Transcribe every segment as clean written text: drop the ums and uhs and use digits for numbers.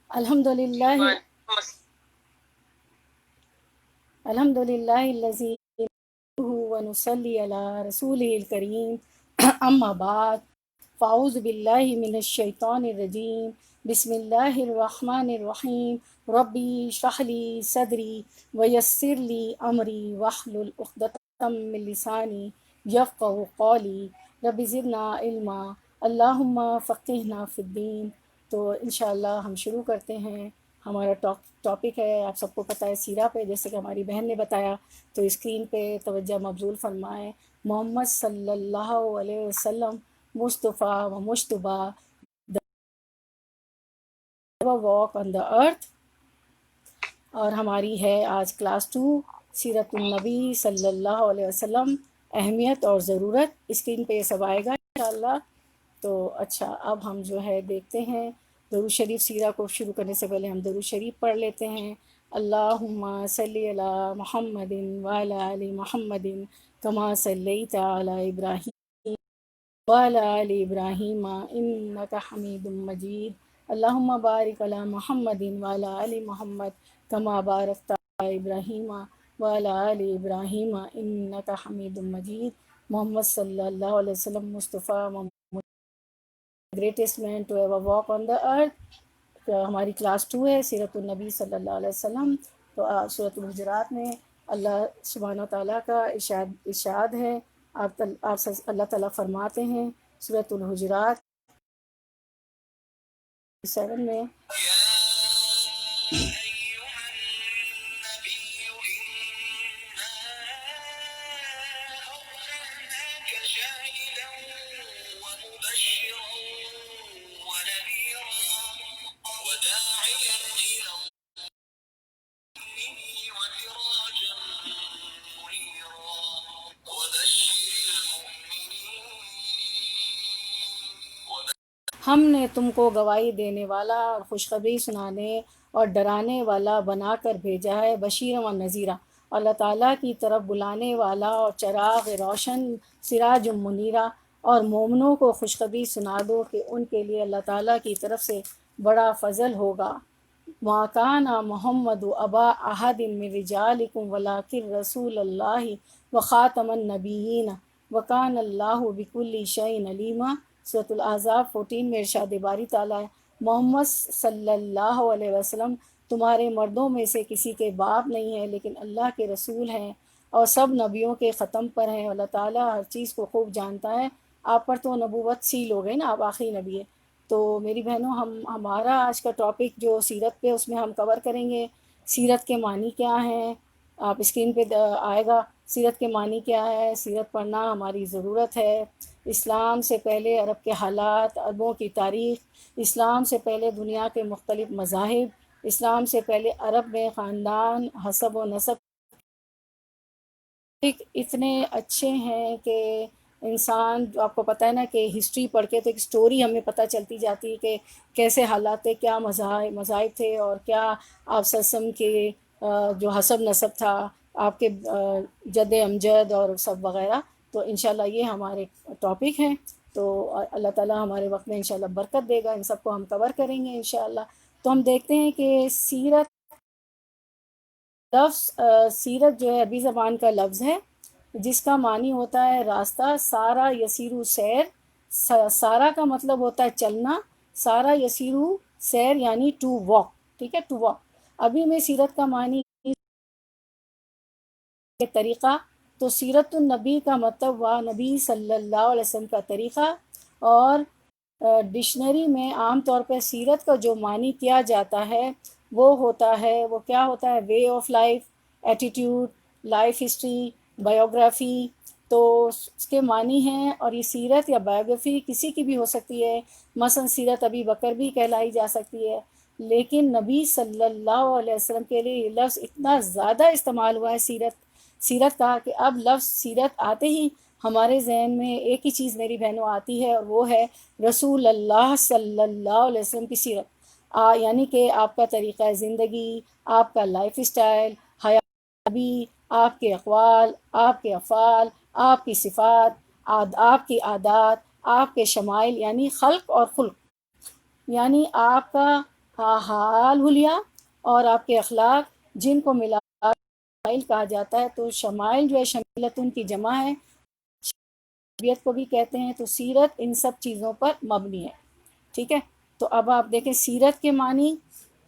الحمدللہ الذی ونصلی علی رسولہ الکریم اما بعد فاعوذ باللہ من الشیطان الرجیم بسم اللہ الرحمن الرحیم ربی اشرح لی صدری ویسر لی امری واحلل عقدۃ من لسانی یفقہوا قولی رب زدنا علما اللہم فقہنا فی الدین۔ تو انشاءاللہ ہم شروع کرتے ہیں۔ ہمارا ٹاپک ہے، آپ سب کو پتہ ہے، سیرہ پہ، جیسے کہ ہماری بہن نے بتایا، تو اسکرین پہ توجہ مبذول فرمائیں۔ محمد صلی اللہ علیہ وسلم مصطفیٰ و مشتبہ واک آن دا ارتھ، اور ہماری ہے آج کلاس 2 سیرت النبی صلی اللہ علیہ وسلم، اہمیت اور ضرورت۔ اسکرین پہ یہ سب آئے گا انشاءاللہ۔ تو اچھا، اب ہم جو ہے دیکھتے ہیں درود شریف۔ سیرہ کو شروع کرنے سے پہلے ہم درود شریف پڑھ لیتے ہیں۔ اللہم صلی علی محمد وعلی آل محمد کما صلیت علی ابراہیم وعلی آل ابراہیم انک حمید مجید۔ اللہم بارک علی محمد وعلی آل محمد کما بارکت علی ابراہیم وعلی آل ابراہیم انک حمید مجید۔ محمد صلی اللہ علیہ وسلم Mustafa greatest man to ever walk on the earth. ہماری کلاس 2 ہے سیرت النبی صلی اللہ علیہ وسلم۔ تو سورۃ الحجرات میں اللہ سبحانہ و تعالیٰ کا ارشاد ہے۔ اللہ تعالیٰ فرماتے ہیں سورۃ الحجرات 7 میں، ہم نے تم کو گواہی دینے والا اور خوشخبری سنانے اور ڈرانے والا بنا کر بھیجا ہے، بشیر و نذیرہ، اللہ تعالیٰ کی طرف بلانے والا اور چراغ روشن، سراج منیرہ، اور مومنوں کو خوشخبری سنا دو کہ ان کے لیے اللہ تعالیٰ کی طرف سے بڑا فضل ہوگا۔ ما کان محمد ابا احد من رجالکم ولکن رسول اللہ وخاتم النبیین وکان اللہ بکل شیء علیما۔ سورۃ الاحزاب 14 میں ارشاد باری تعالیٰ ہے، محمد صلی اللہ علیہ وسلم تمہارے مردوں میں سے کسی کے باپ نہیں ہے، لیکن اللہ کے رسول ہیں اور سب نبیوں کے ختم پر ہیں۔ اللہ تعالیٰ ہر چیز کو خوب جانتا ہے۔ آپ پر تو نبوت سیل ہو گئی نا، آپ آخری نبی ہے۔ تو میری بہنوں، ہمارا آج کا ٹاپک جو سیرت پہ، اس میں ہم کور کریں گے سیرت کے معنی کیا ہیں۔ آپ اسکرین پہ آئے گا، سیرت کے معنی کیا ہے، سیرت پڑھنا ہماری ضرورت ہے۔ اسلام سے پہلے عرب کے حالات، عربوں کی تاریخ، اسلام سے پہلے دنیا کے مختلف مذاہب، اسلام سے پہلے عرب میں خاندان، حسب و نسب اتنے اچھے ہیں کہ انسان، جو آپ کو پتہ ہے نا کہ ہسٹری پڑھ کے تو ایک سٹوری ہمیں پتہ چلتی جاتی ہے کہ کیسے حالات تھے، کیا مذاہب تھے، اور کیا آپ سسم کے جو حسب نسب تھا، آپ کے جد امجد اور سب وغیرہ۔ تو انشاءاللہ یہ ہمارے ٹاپک ہیں۔ تو اللہ تعالیٰ ہمارے وقت میں انشاءاللہ برکت دے گا، ان سب کو ہم کور کریں گے انشاءاللہ۔ تو ہم دیکھتے ہیں کہ سیرت سیرت جو ہے عربی زبان کا لفظ ہے، جس کا معنی ہوتا ہے راستہ۔ سارا یسیرو سیر، سارا کا مطلب ہوتا ہے چلنا، سارا یسیرو سیر یعنی ٹو واک، ٹھیک ہے، ٹو واک۔ ابھی میں سیرت کا معنی طریقہ، تو سیرت النبی کا مطلب ہوا نبی صلی اللہ علیہ وسلم کا طریقہ، اور ڈکشنری میں عام طور پہ سیرت کا جو معنی کیا جاتا ہے وہ کیا ہوتا ہے، way of life, attitude, life history, biography. تو اس کے معنی ہیں، اور یہ سیرت یا بایوگرافی کسی کی بھی ہو سکتی ہے۔ مثلا سیرت ابی بکر بھی کہلائی جا سکتی ہے، لیکن نبی صلی اللہ علیہ وسلم کے لیے یہ لفظ اتنا زیادہ استعمال ہوا ہے سیرت کا، کہ اب لفظ سیرت آتے ہی ہمارے ذہن میں ایک ہی چیز میری بہنوں آتی ہے، اور وہ ہے رسول اللہ صلی اللہ علیہ وسلم کی سیرت، یعنی کہ آپ کا طریقہ زندگی، آپ کا لائف اسٹائل، حیابی، آپ کے اقوال، آپ کے افعال، آپ کی صفات، آپ کی عادات، آپ کے شمائل، یعنی خلق اور خلق۔ یعنی آپ کا حال حلیہ اور آپ کے اخلاق جن کو ملا شمائل کہا جاتا ہے. تو شمائل جو ہے شمیلتن کی جمع ہے، تربیت کو بھی کہتے ہیں. تو سیرت ان سب چیزوں پر مبنی ہے. ٹھیک ہے. تو اب آپ دیکھیں سیرت کے معنی،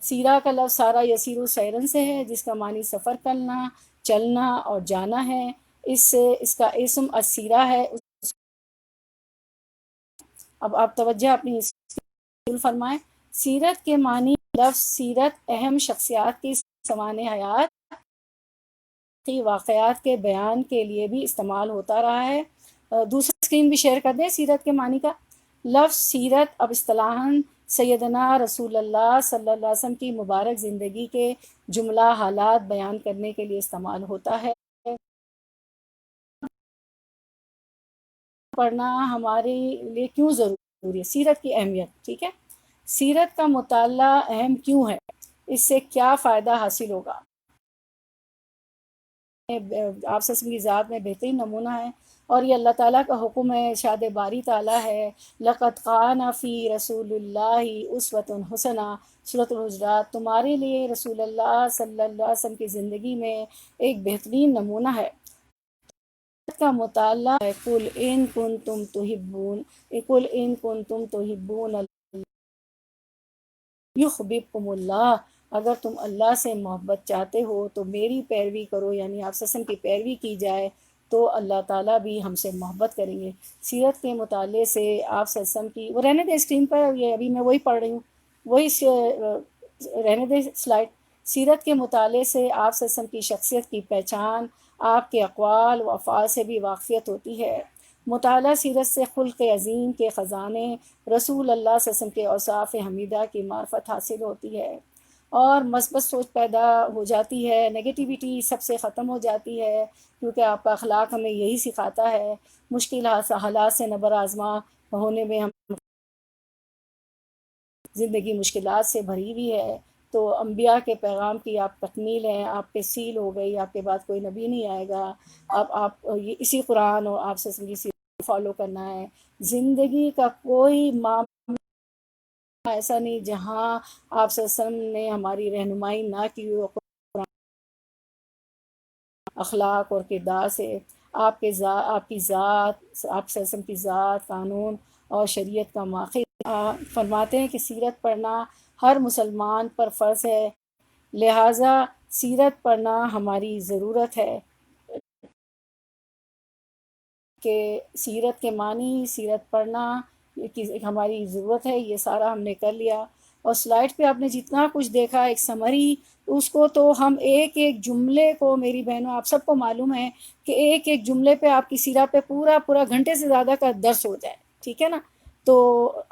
سیرہ کا لفظ سارا یسیر سیرن سے ہے، جس کا معنی سفر کرنا، چلنا اور جانا ہے. اس کا اسم السیرہ ہے. اب آپ توجہ اپنی فرمائیں. سیرت کے معنی لفظ سیرت اہم شخصیات کی سوانح حیات کی واقعات کے بیان کے لیے بھی استعمال ہوتا رہا ہے. دوسرا اسکرین بھی شیئر کر دیں سیرت کے معنی کا. لفظ سیرت اب اصطلاحاً سیدنا رسول اللہ صلی اللہ علیہ وسلم کی مبارک زندگی کے جملہ حالات بیان کرنے کے لیے استعمال ہوتا ہے. پڑھنا ہمارے لیے کیوں ضروری ہے، سیرت کی اہمیت. ٹھیک ہے. سیرت کا مطالعہ اہم کیوں ہے، اس سے کیا فائدہ حاصل ہوگا. آپ سے کی ذات میں بہترین نمونہ ہے، اور یہ اللہ تعالیٰ کا حکم ہے. ارشاد باری تعالیٰ ہے لَقَدْ كَانَ فِي رَسُولِ اللَّهِ أُسْوَةٌ حَسَنَةٌ. سورۃ الحجرات. تمہارے لیے رسول اللہ صلی اللہ علیہ وسلم کی زندگی میں ایک بہترین نمونہ ہے. کا مطالعہ ہے. قُلْ إِن كُنتُمْ تُحِبُّونَ یحببکم اللہ. اگر تم اللہ سے محبت چاہتے ہو تو میری پیروی کرو، یعنی آپ وسلم کی پیروی کی جائے تو اللہ تعالیٰ بھی ہم سے محبت کریں گے. سیرت کے مطالعے سے آپ وسلم کی، وہ رہنے دے اسکرین پر، یہ ابھی میں وہی پڑھ رہی ہوں، وہی رہنے دے سلائڈ. سیرت کے مطالعے سے آپ وسلم کی شخصیت کی پہچان، آپ کے اقوال و افعال سے بھی واقفیت ہوتی ہے. مطالعہ سیرت سے خلق عظیم کے خزانے، رسول اللہ صلی اللہ علیہ وسلم کے اوصاف حمیدہ کی معرفت حاصل ہوتی ہے، اور مثبت سوچ پیدا ہو جاتی ہے. نگیٹیوٹی سب سے ختم ہو جاتی ہے، کیونکہ آپ کا اخلاق ہمیں یہی سکھاتا ہے. مشکل حالات سے نبر آزما ہونے میں ہم زندگی مشکلات سے بھری ہوئی ہے. تو انبیاء کے پیغام کی آپ تکمیل ہیں، آپ پہ سیل ہو گئی، آپ کے بعد کوئی نبی نہیں آئے گا. اب آپ یہ اسی قرآن اور آپ سے فالو کرنا ہے. زندگی کا کوئی معاملہ ایسا نہیں جہاں آپ صلی اللہ علیہ وسلم نے ہماری رہنمائی نہ کی ہو. اخلاق اور کردار سے آپ کی ذات، آپ صلی اللہ علیہ وسلم کی ذات، قانون اور شریعت کا ماخذ. فرماتے ہیں کہ سیرت پڑھنا ہر مسلمان پر فرض ہے، لہٰذا سیرت پڑھنا ہماری ضرورت ہے. کہ سیرت کے معنی، سیرت پڑھنا ہماری ضرورت ہے. یہ سارا ہم نے کر لیا، اور سلائڈ پہ آپ نے جتنا کچھ دیکھا ایک سمری، اس کو تو ہم ایک ایک جملے کو، میری بہنوں آپ سب کو معلوم ہے کہ ایک ایک جملے پہ آپ کی سیرہ پہ پورا پورا گھنٹے سے زیادہ کا درس ہو جائے. ٹھیک ہے نا. تو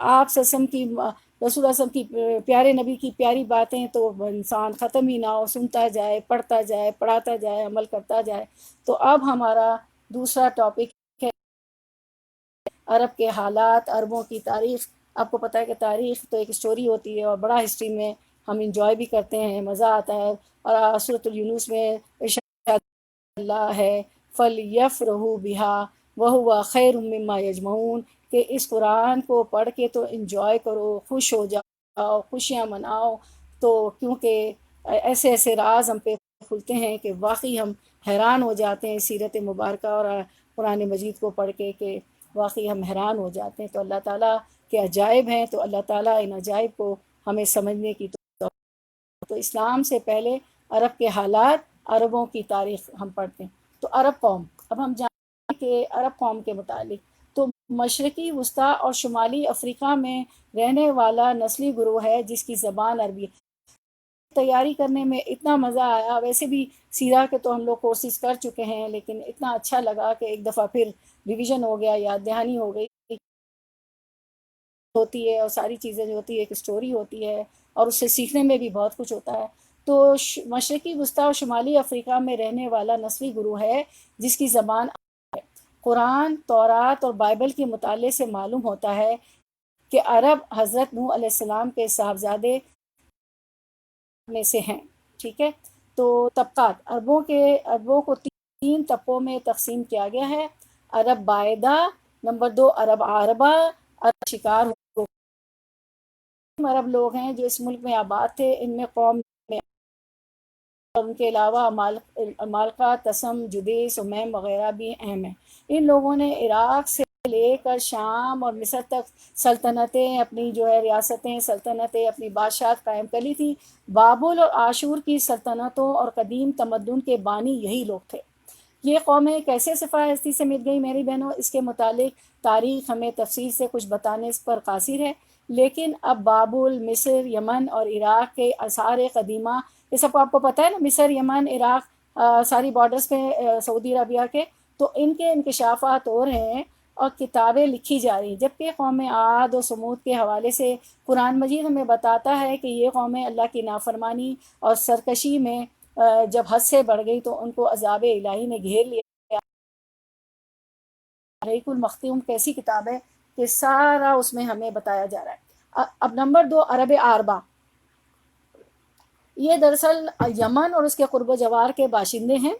آپ سسم کی، رسول اللہ وسلم کی پیارے نبی کی پیاری باتیں تو انسان ختم ہی نہ ہو، سنتا جائے، پڑھتا جائے، پڑھاتا جائے، عمل کرتا جائے. تو اب ہمارا دوسرا ٹاپک عرب کے حالات، عربوں کی تاریخ. آپ کو پتہ ہے کہ تاریخ تو ایک اسٹوری ہوتی ہے، اور بڑا ہسٹری میں ہم انجوائے بھی کرتے ہیں، مزہ آتا ہے. اور سورۃ یونس میں ارشاد اللہ ہے فَلْيَفْرَحُوا بِهَا وَهُوَ خَيْرٌ مِّمَّا يَجْمَعُونَ. کہ اس قرآن کو پڑھ کے تو انجوائے کرو، خوش ہو جاؤ، خوشیاں مناؤ. تو کیونکہ ایسے ایسے راز ہم پہ کھلتے ہیں کہ واقعی ہم حیران ہو جاتے ہیں سیرت مبارکہ اور قرآن مجید کو پڑھ کے، کہ واقعی ہم حیران ہو جاتے ہیں. تو اللہ تعالیٰ کے عجائب ہیں، تو اللہ تعالیٰ ان عجائب کو ہمیں سمجھنے کی تو اسلام سے پہلے عرب کے حالات، عربوں کی تاریخ ہم پڑھتے ہیں. تو عرب قوم، اب ہم جانتے ہیں کہ عرب قوم کے متعلق تو مشرقی وسطیٰ اور شمالی افریقہ میں رہنے والا نسلی گروہ ہے جس کی زبان عربی. تیاری کرنے میں اتنا مزہ آیا، ویسے بھی سیرہ کے تو ہم لوگ کورسز کر چکے ہیں، لیکن اتنا اچھا لگا کہ ایک دفعہ پھر ریویژن ہو گیا، یاد دہانی ہو گئی ہوتی ہے، اور ساری چیزیں جو ہوتی ہے ایک اسٹوری ہوتی ہے، اور اس سے سیکھنے میں بھی بہت کچھ ہوتا ہے. تو مشرقی وسطیٰ اور شمالی افریقہ میں رہنے والا نسلی گروہ ہے جس کی زبان قرآن، تورات اور بائبل کے مطالعے سے معلوم ہوتا ہے کہ عرب حضرت نوح علیہ السلام کے صاحبزادے میں سے ہیں. ٹھیک ہے. تو طبقات عربوں کو تین طبقوں میں تقسیم کیا گیا ہے: عرب بائدہ، نمبر 2 عرب عاربہ، عرب شکار عرب لوگ ہیں جو اس ملک میں آباد تھے، ان میں قوم میں ان کے علاوہ مالکہ، تسم، جدی، سمیم وغیرہ بھی اہم ہیں۔ ان لوگوں نے عراق سے لے کر شام اور مصر تک سلطنتیں، اپنی جو ہے ریاستیں، سلطنتیں، اپنی بادشاہت قائم کر لی تھی۔ بابل اور عاشور کی سلطنتوں اور قدیم تمدن کے بانی یہی لوگ تھے۔ یہ قومیں کیسے صفحہ ہستی سے مٹ گئی میری بہنوں، اس کے متعلق تاریخ ہمیں تفصیل سے کچھ بتانے پر قاصر ہے، لیکن اب بابل، مصر، یمن اور عراق کے آثار قدیمہ، یہ سب کو آپ کو پتہ ہے نا، مصر، یمن، عراق، ساری بارڈرز پہ سعودی عربیہ کے، تو ان کے انکشافات اور ہیں اور کتابیں لکھی جا رہی ہیں، جبکہ قوم عاد و سمود کے حوالے سے قرآن مجید ہمیں بتاتا ہے کہ یہ قومیں اللہ کی نافرمانی اور سرکشی میں جب حد سے بڑھ گئی تو ان کو عذاب الہی نے گھیر لیا۔ تاریخ المختوم کیسی کتاب ہے کہ سارا اس میں ہمیں بتایا جا رہا ہے۔ اب نمبر 2، عرب آربا۔ یہ دراصل یمن اور اس کے قرب و جوار کے باشندے ہیں،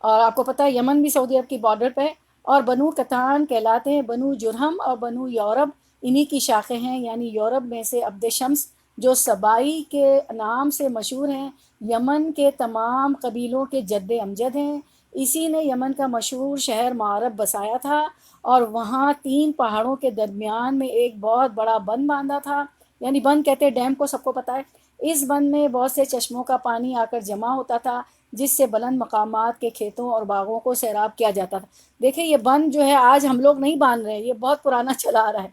اور آپ کو پتہ ہے یمن بھی سعودی عرب کی بارڈر پہ ہے، اور بنو قطان کہلاتے ہیں۔ بنو جرہم اور بنو یورب انہی کی شاخیں ہیں، یعنی یورب میں سے عبد شمس جو سبائی کے نام سے مشہور ہیں، یمن کے تمام قبیلوں کے جد امجد ہیں۔ اسی نے یمن کا مشہور شہر معرب بسایا تھا، اور وہاں 3 پہاڑوں کے درمیان میں ایک بہت بڑا بند باندھا تھا، یعنی بند کہتے ہیں ڈیم کو، سب کو پتہ ہے۔ اس بند میں بہت سے چشموں کا پانی آ کر جمع ہوتا تھا، جس سے بلند مقامات کے کھیتوں اور باغوں کو سیراب کیا جاتا تھا۔ دیکھیں یہ بند جو ہے آج ہم لوگ نہیں باندھ رہے ہیں، یہ بہت پرانا چلا آ رہا ہے۔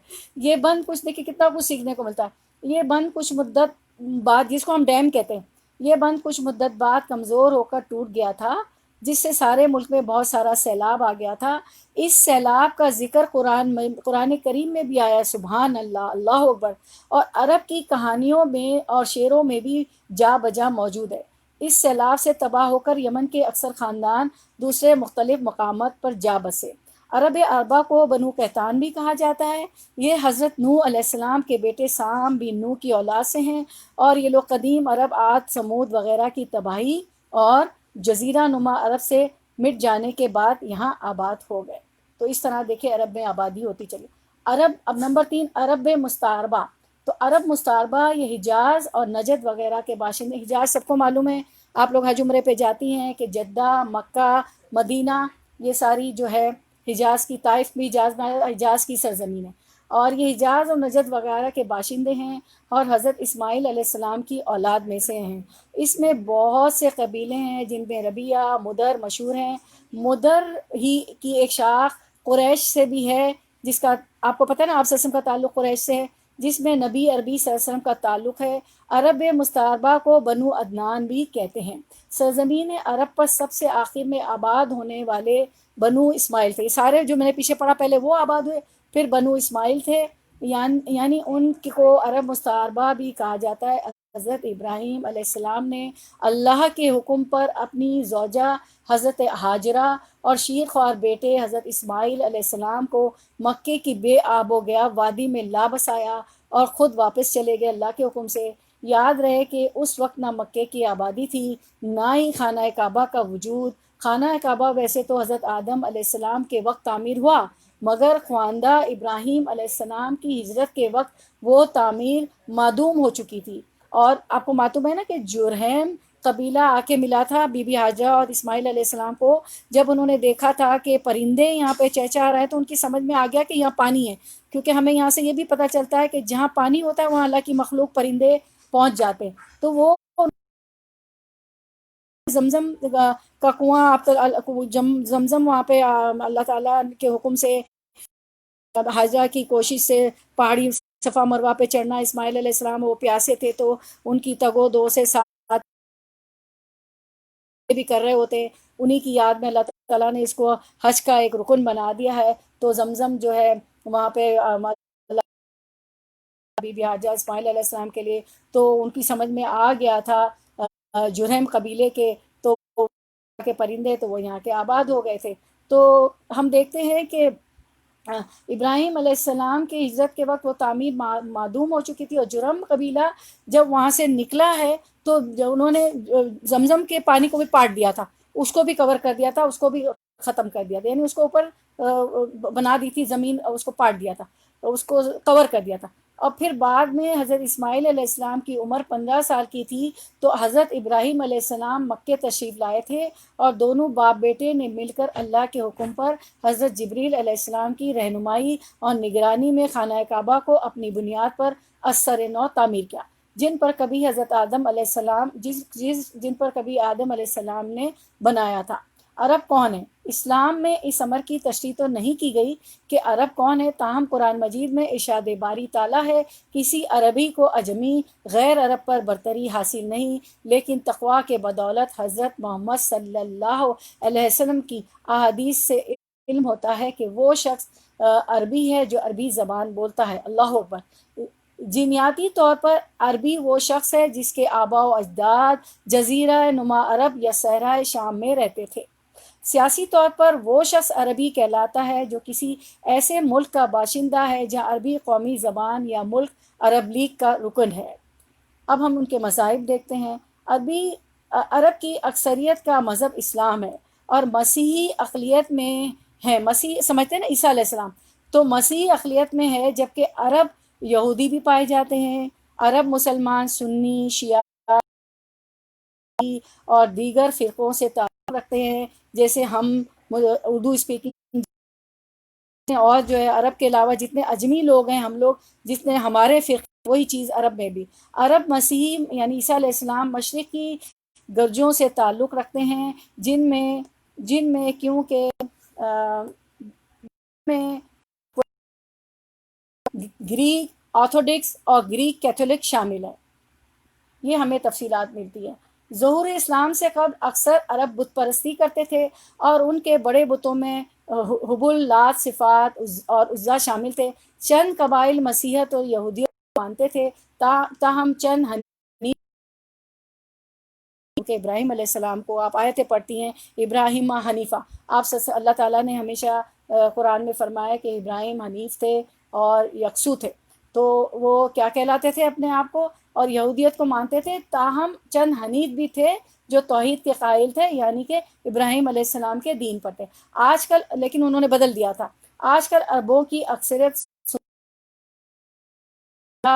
یہ بند کچھ دیکھیں کتنا کچھ سیکھنے کو ملتا ہے۔ یہ بند کچھ مدت بعد، جس کو ہم ڈیم کہتے ہیں، یہ بند کچھ مدت بعد کمزور ہو کر ٹوٹ گیا تھا، جس سے سارے ملک میں بہت سارا سیلاب آ گیا تھا۔ اس سیلاب کا ذکر قرآن کریم میں بھی آیا، سبحان اللہ، اللہ اکبر، اور عرب کی کہانیوں میں اور شعروں میں بھی جا بجا موجود ہے۔ اس سیلاب سے تباہ ہو کر یمن کے اکثر خاندان دوسرے مختلف مقامات پر جا بسے۔ عرب اربا کو بنو قحطان بھی کہا جاتا ہے۔ یہ حضرت نوح علیہ السلام کے بیٹے سام بن نوح کی اولاد سے ہیں، اور یہ لوگ قدیم عرب، عاد، سمود وغیرہ کی تباہی اور جزیرہ نما عرب سے مٹ جانے کے بعد یہاں آباد ہو گئے۔ تو اس طرح دیکھیں عرب میں آبادی ہوتی چلی۔ عرب، اب نمبر 3، عرب مستعربہ۔ تو عرب مستعربہ یہ حجاز اور نجد وغیرہ کے باشندے۔ حجاز سب کو معلوم ہے، آپ لوگ حج عمرے پہ جاتی ہیں کہ جدہ، مکہ، مدینہ، یہ ساری جو ہے حجاز کی، طائف بھی حجاز کی سرزمین ہے، اور یہ حجاز اور نجد وغیرہ کے باشندے ہیں، اور حضرت اسماعیل علیہ السلام کی اولاد میں سے ہیں۔ اس میں بہت سے قبیلے ہیں جن میں ربیہ، مدر مشہور ہیں۔ مدر ہی کی ایک شاخ قریش سے بھی ہے، جس کا آپ کو پتہ ہے نا، آپ صلی اللہ علیہ وسلم کا تعلق قریش سے ہے، جس میں نبی عربی صلی اللہ علیہ وسلم کا تعلق ہے۔ عرب مستعربہ کو بنو عدنان بھی کہتے ہیں۔ سرزمین عرب پر سب سے آخر میں آباد ہونے والے بنو اسماعیل تھے۔ یہ سارے جو میں نے پیچھے پڑھا پہلے وہ آباد ہوئے، پھر بنو اسماعیل تھے، یعنی ان کو عرب مستعربہ بھی کہا جاتا ہے۔ حضرت ابراہیم علیہ السلام نے اللہ کے حکم پر اپنی زوجہ حضرت ہاجرہ اور شیر خوار بیٹے حضرت اسماعیل علیہ السلام کو مکے کی بے آب و گیا وادی میں لا بسایا، اور خود واپس چلے گئے اللہ کے حکم سے۔ یاد رہے کہ اس وقت نہ مکے کی آبادی تھی، نہ ہی خانہ کعبہ کا وجود۔ خانہ کعبہ ویسے تو حضرت آدم علیہ السلام کے وقت تعمیر ہوا، مگر خواندہ ابراہیم علیہ السلام کی ہجرت کے وقت وہ تعمیر معدوم ہو چکی تھی۔ اور آپ کو معلوم ہے نا کہ جرہم قبیلہ آ کے ملا تھا بی بی حاجرہ اور اسماعیل علیہ السلام کو، جب انہوں نے دیکھا تھا کہ پرندے یہاں پہ چہچہا رہے ہیں، تو ان کی سمجھ میں آ گیا کہ یہاں پانی ہے، کیونکہ ہمیں یہاں سے یہ بھی پتہ چلتا ہے کہ جہاں پانی ہوتا ہے وہاں اللہ کی مخلوق پرندے پہنچ جاتے ہیں۔ تو وہ زمزم کا کنواں، آپ زمزم وہاں پہ اللہ تعالیٰ کے حکم سے حاجرہ کی کوشش سے پہاڑی صفا مروہ پہ چڑھنا، اسماعیل علیہ السلام وہ پیاسے تھے تو ان کی تگو دو سے ساتھ بھی کر رہے ہوتے ہیں، انہی کی یاد میں اللہ تعالیٰ نے اس کو حج کا ایک رکن بنا دیا ہے۔ تو زمزم جو ہے وہاں پہ بی بی حاجرہ اسماعیل علیہ السلام کے لیے، تو ان کی سمجھ میں آ گیا تھا جرہم قبیلے کے پرندے، تو وہ یہاں کے آباد ہو گئے تھے۔ تو ہم دیکھتے ہیں کہ ابراہیم علیہ السلام کی ہجرت کے وقت وہ تعمیر معدوم ہو چکی تھی، اور جرہم قبیلہ جب وہاں سے نکلا ہے تو انہوں نے زمزم کے پانی کو بھی پاٹ دیا تھا، اس کو بھی کور کر دیا تھا، اس کو بھی ختم کر دیا تھا، یعنی اس کو اوپر بنا دی تھی زمین، اس کو پاٹ دیا تھا، اس کو کور کر دیا تھا۔ اور پھر بعد میں حضرت اسماعیل علیہ السلام کی عمر 15 سال کی تھی تو حضرت ابراہیم علیہ السلام مکے تشریف لائے تھے، اور دونوں باپ بیٹے نے مل کر اللہ کے حکم پر حضرت جبریل علیہ السلام کی رہنمائی اور نگرانی میں خانہ کعبہ کو اپنی بنیاد پر اثر نو تعمیر کیا، جن پر کبھی حضرت آدم علیہ السلام جن پر کبھی آدم علیہ السلام نے بنایا تھا۔ عرب کون ہے؟ اسلام میں اس امر کی تشریح تو نہیں کی گئی کہ عرب کون ہے، تاہم قرآن مجید میں ارشاد باری تعالیٰ ہے کسی عربی کو عجمی غیر عرب پر برتری حاصل نہیں، لیکن تقویٰ کے بدولت حضرت محمد صلی اللہ علیہ وسلم کی احادیث سے علم ہوتا ہے کہ وہ شخص عربی ہے جو عربی زبان بولتا ہے۔ اللہ اکبر۔ جینیاتی طور پر عربی وہ شخص ہے جس کے آباء و اجداد جزیرہ نما عرب یا صحرائے شام میں رہتے تھے۔ سیاسی طور پر وہ شخص عربی کہلاتا ہے جو کسی ایسے ملک کا باشندہ ہے جہاں عربی قومی زبان یا ملک عرب لیگ کا رکن ہے۔ اب ہم ان کے مذاہب دیکھتے ہیں۔ عرب کی اکثریت کا مذہب اسلام ہے، اور مسیحی اقلیت میں ہے، مسیح سمجھتے ہیں نا عیسیٰ علیہ السلام، تو مسیحی اقلیت میں ہے، جبکہ عرب یہودی بھی پائے جاتے ہیں۔ عرب مسلمان سنی، شیعہ اور دیگر فرقوں سے تعلق رکھتے ہیں، جیسے ہم اردو اسپیکنگ، اور جو ہے عرب کے علاوہ جتنے اجمی لوگ ہیں، ہم لوگ جتنے ہمارے فرقے، وہی چیز عرب میں بھی۔ عرب مسیحی یعنی عیسیٰ علیہ السلام مشرق کی گرجوں سے تعلق رکھتے ہیں، جن میں کیونکہ میں گریک آرتھوڈکس اور گریک کیتھولک شامل ہیں۔ یہ ہمیں تفصیلات ملتی ہے۔ ظہور اسلام سے قبل اکثر عرب بت پرستی کرتے تھے، اور ان کے بڑے بتوں میں حبل، لات، صفات اور عزا شامل تھے۔ چند قبائل مسیحیت اور یہودیت کو مانتے تھے، تاہم چند کہ ابراہیم علیہ السلام کو آپ آیتیں پڑھتی ہیں، ابراہیم حنیفہ، اللہ تعالیٰ نے ہمیشہ قرآن میں فرمایا کہ ابراہیم حنیف تھے اور یکسو تھے، تو وہ کیا کہلاتے تھے اپنے آپ کو، اور یہودیت کو مانتے تھے، تاہم چند حنیف بھی تھے جو توحید کے قائل تھے، یعنی کہ ابراہیم علیہ السلام کے دین پر تھے۔ آج کل لیکن انہوں نے بدل دیا تھا۔ آج کل عربوں کی اکثریت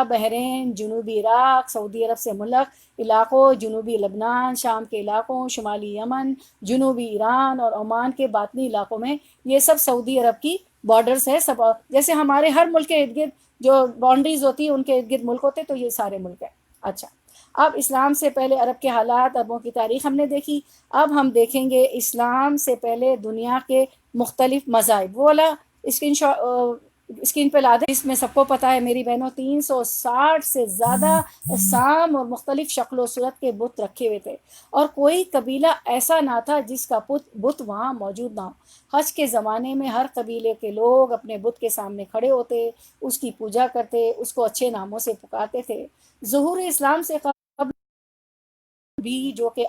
بحرین، جنوبی عراق، سعودی عرب سے ملک علاقوں، جنوبی لبنان، شام کے علاقوں، شمالی یمن، جنوبی ایران اور عمان کے باطنی علاقوں میں، یہ سب سعودی عرب کی بارڈرز ہے۔ سب جیسے ہمارے ہر ملک کے ارد گرد جو باؤنڈریز ہوتی ہیں ان کے ارد گرد ملک ہوتے، تو یہ سارے ملک ہیں۔ اچھا، اب اسلام سے پہلے عرب کے حالات، عربوں کی تاریخ ہم نے دیکھی۔ اب ہم دیکھیں گے اسلام سے پہلے دنیا کے مختلف مذاہب۔ وہ والا اسکرین پہ لا دیں، اس میں سب کو پتہ ہے میری بہنوں 360 سے زیادہ اقسام اور مختلف شکل و صورت کے بت رکھے ہوئے تھے، اور کوئی قبیلہ ایسا نہ تھا جس کا بت وہاں موجود نہ ہو۔ حج کے زمانے میں ہر قبیلے کے لوگ اپنے بت کے سامنے کھڑے ہوتے، اس کی پوجا کرتے، اس کو اچھے ناموں سے پکارتے تھے۔ ظہور اسلام سے قبل بھی جو کہ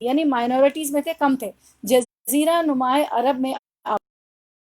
یعنی مائنورٹیز میں تھے، کم تھے، جزیرہ نمائے عرب میں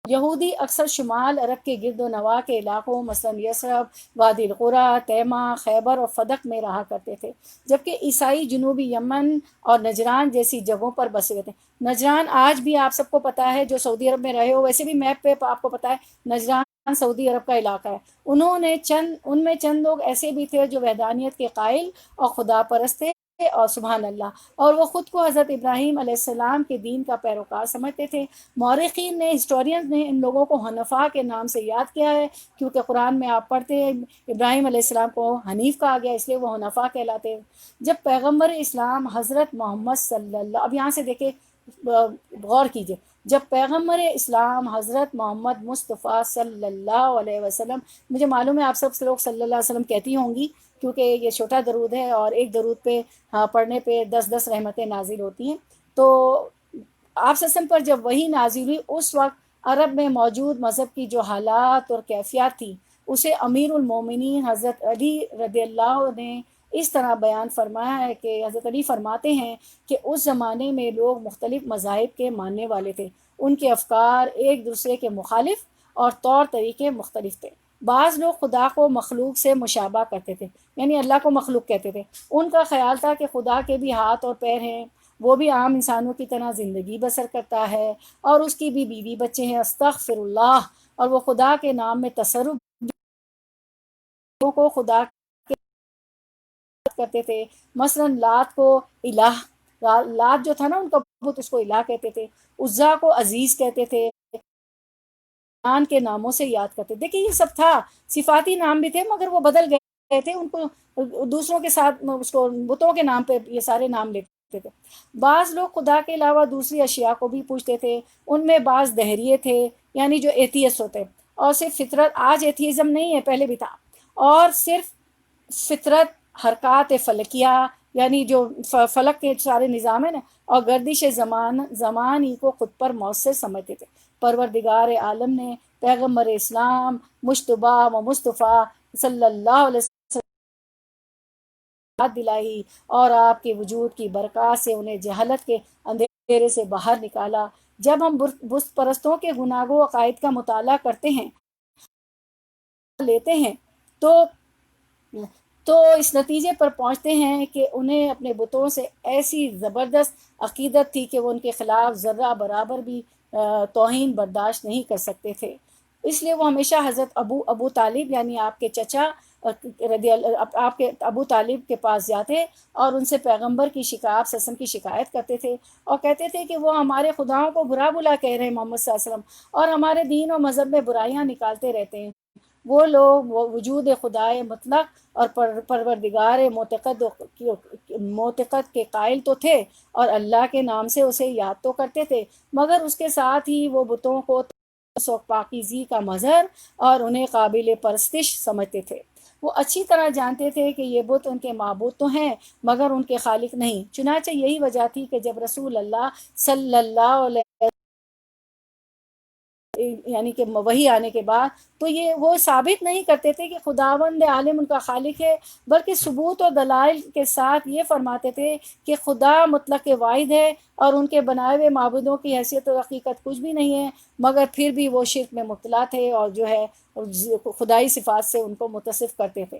یہودی اکثر شمال عرب کے گرد و نواح کے علاقوں مثلا یثرب، وادی القریٰ، تیمہ، خیبر اور فدق میں رہا کرتے تھے، جبکہ عیسائی جنوبی یمن اور نجران جیسی جگہوں پر بسے ہوئے تھے۔ نجران آج بھی آپ سب کو پتہ ہے، جو سعودی عرب میں رہے ہو، ویسے بھی میپ پہ آپ کو پتہ ہے نجران سعودی عرب کا علاقہ ہے۔ ان میں چند لوگ ایسے بھی تھے جو وحدانیت کے قائل اور خدا پرست تھے، اور سبحان اللہ، اور وہ خود کو حضرت ابراہیم علیہ السلام کے دین کا پیروکار سمجھتے تھے۔ مورخین نے، ہسٹورینز نے ان لوگوں کو حنفاء کے نام سے یاد کیا ہے، کیونکہ قرآن میں آپ پڑھتے ہیں ابراہیم علیہ السلام کو حنیف کہا گیا، اس لیے وہ حنفاء کہلاتے ہیں۔ جب پیغمبر اسلام حضرت محمد صلی اللہ، اب یہاں سے دیکھیں، غور کیجئے، جب پیغمبر اسلام حضرت محمد مصطفیٰ صلی اللہ علیہ وسلم، مجھے معلوم ہے آپ سب لوگ صلی اللہ علیہ وسلم کہتی ہوں گی، کیونکہ یہ چھوٹا درود ہے، اور ایک درود پہ پڑھنے پہ 10 رحمتیں نازل ہوتی ہیں۔ تو آپ وسلم پر جب وہی نازل ہوئی، اس وقت عرب میں موجود مذہب کی جو حالات اور کیفیات تھی، اسے امیر المومنین حضرت علی رضی اللہ نے اس طرح بیان فرمایا ہے کہ حضرت علی فرماتے ہیں کہ اس زمانے میں لوگ مختلف مذاہب کے ماننے والے تھے، ان کے افکار ایک دوسرے کے مخالف اور طور طریقے مختلف تھے۔ بعض لوگ خدا کو مخلوق سے مشابہ کرتے تھے، یعنی اللہ کو مخلوق کہتے تھے۔ ان کا خیال تھا کہ خدا کے بھی ہاتھ اور پیر ہیں، وہ بھی عام انسانوں کی طرح زندگی بسر کرتا ہے، اور اس کی بھی بیوی بچے ہیں، استغفر اللہ، اور وہ خدا کے نام میں تصرف کو خدا کرتے تھے. مثلا لات کو الہ، لات جو تھا نا ان کا بت، اس کو الہ کہتے تھے. عزا کو عزیز کہتے تھے. ان کے ناموں سے یاد کرتے. دیکھیں یہ سب تھا، صفاتی نام بھی تھے مگر وہ بدل گئے تھے، ان کو دوسروں کے ساتھ اس کو بتوں کے نام پہ یہ سارے نام لیتے تھے. بعض لوگ خدا کے علاوہ دوسری اشیاء کو بھی پوچھتے تھے. ان میں بعض دہریے تھے، یعنی جو ایتھیسٹ ہوتے، اور صرف فطرت، آج ایتھیزم نہیں ہے پہلے بھی تھا، اور صرف فطرت، حرکات فلکیہ یعنی جو فلک کے سارے نظام ہیں نا، اور گردش زمان ہی کو خود پر مؤثر سمجھتے تھے. پروردگار عالم نے پیغمبر اسلام مشتبہ و مصطفیٰ صلی اللہ علیہ وسلم دلائی اور آپ کے وجود کی برکات سے انہیں جہالت کے اندھیرے سے باہر نکالا. جب ہم بت پرستوں کے گناہ و عقائد کا مطالعہ کرتے ہیں، لیتے ہیں، تو اس نتیجے پر پہنچتے ہیں کہ انہیں اپنے بتوں سے ایسی زبردست عقیدت تھی کہ وہ ان کے خلاف ذرہ برابر بھی توہین برداشت نہیں کر سکتے تھے. اس لیے وہ ہمیشہ حضرت ابو طالب یعنی آپ کے چچا آپ کے ابو طالب کے پاس جاتے اور ان سے پیغمبر کی سسم کی شکایت کرتے تھے، اور کہتے تھے کہ وہ ہمارے خداؤں کو برا بلا کہہ رہے ہیں محمد صلی اللہ علیہ وسلم، اور ہمارے دین و مذہب میں برائیاں نکالتے رہتے ہیں. وہ لوگ وجود خدائے مطلق اور پروردگار معتقد کے قائل تو تھے، اور اللہ کے نام سے اسے یاد تو کرتے تھے، مگر اس کے ساتھ ہی وہ بتوں کو پاکیزگی کا مظہر اور انہیں قابل پرستش سمجھتے تھے. وہ اچھی طرح جانتے تھے کہ یہ بت ان کے معبود تو ہیں مگر ان کے خالق نہیں. چنانچہ یہی وجہ تھی کہ جب رسول اللہ صلی اللہ علیہ یعنی کہ وحی آنے کے بعد، تو یہ وہ ثابت نہیں کرتے تھے کہ خداوند عالم ان کا خالق ہے، بلکہ ثبوت و دلائل کے ساتھ یہ فرماتے تھے کہ خدا مطلق واحد ہے اور ان کے بنائے ہوئے معبودوں کی حیثیت و حقیقت کچھ بھی نہیں ہے، مگر پھر بھی وہ شرک میں مبتلا تھے اور جو ہے خدائی صفات سے ان کو متصف کرتے تھے.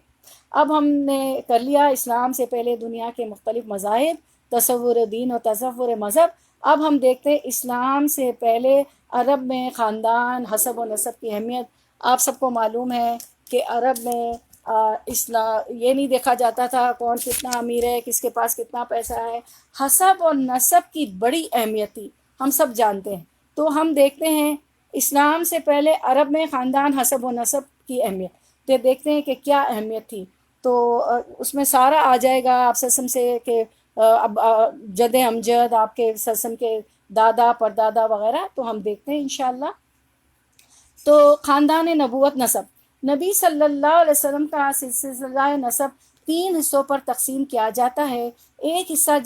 اب ہم نے کر لیا اسلام سے پہلے دنیا کے مختلف مذاہب، تصور دین و تصور مذہب. اب ہم دیکھتے ہیں اسلام سے پہلے عرب میں خاندان، حسب و نسب کی اہمیت. آپ سب کو معلوم ہے کہ عرب میں یہ نہیں دیکھا جاتا تھا کون کتنا امیر ہے، کس کے پاس کتنا پیسہ ہے. حسب اور نسب کی بڑی اہمیت تھی، ہم سب جانتے ہیں. تو ہم دیکھتے ہیں اسلام سے پہلے عرب میں خاندان، حسب و نسب کی اہمیت، تو دیکھتے ہیں کہ کیا اہمیت تھی. تو اس میں سارا آ جائے گا آپ سسم سے کہ اب جد امجد، آپ کے سسم کے دادا پردادا وغیرہ. تو ہم دیکھتے ہیں انشاءاللہ. تو خاندان نبوت نسب، نبی صلی اللہ علیہ وسلم کا سلسلہ نسب 3 حصوں پر تقسیم کیا جاتا ہے. ایک حصہ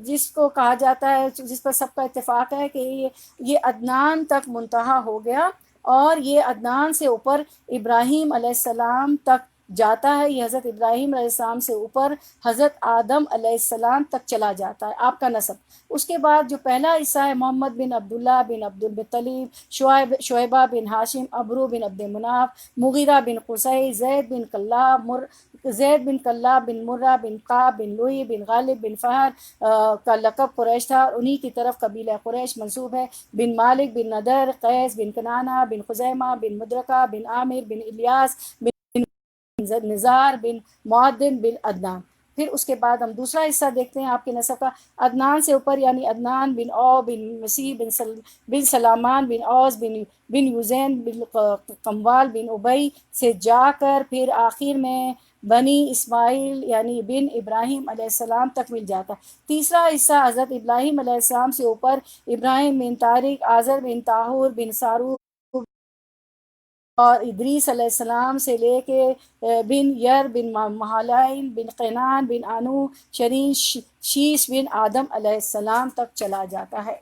جس کو کہا جاتا ہے، جس پر سب کا اتفاق ہے کہ یہ عدنان تک منتہا ہو گیا، اور یہ عدنان سے اوپر ابراہیم علیہ السلام تک جاتا ہے. یہ حضرت ابراہیم علیہ السلام سے اوپر حضرت آدم علیہ السلام تک چلا جاتا ہے آپ کا نسب. اس کے بعد جو پہلا حصہ ہے محمد بن عبداللہ بن عبد المطلب، شعیبہ بن ہاشم، ابرو بن عبد مناف، مغیرہ بن قصی، زید بن کلاب بن مرہ بن قعب بن لوئی بن غالب بن فہر کا لقب قریش تھا، انہی کی طرف قبیلہ قریش منسوب ہے. بن مالک بن ندر، قیس بن کنانہ بن خزیمہ بن مدرکہ بن عامر بن الیاس بن نزار بن معدن بن عدنان. پھر اس کے بعد ہم دوسرا حصہ دیکھتے ہیں آپ کے نسب کا. عدنان سے اوپر یعنی عدنان بن او بن مسیح بن سلامان بن اوس بن یوزین بن قموال بن ابئی سے جا کر پھر آخر میں بنی اسماعیل یعنی بن ابراہیم علیہ السلام تک مل جاتا. تیسرا حصہ حضرت ابراہیم علیہ السلام سے اوپر ابراہیم بن طارق، آزر بن طاہور بن سارو اور ادریس علیہ السلام سے لے کے بن یر بن مہالائن بن قینان بن انو شرین شیش بن آدم علیہ السلام تک چلا جاتا ہے.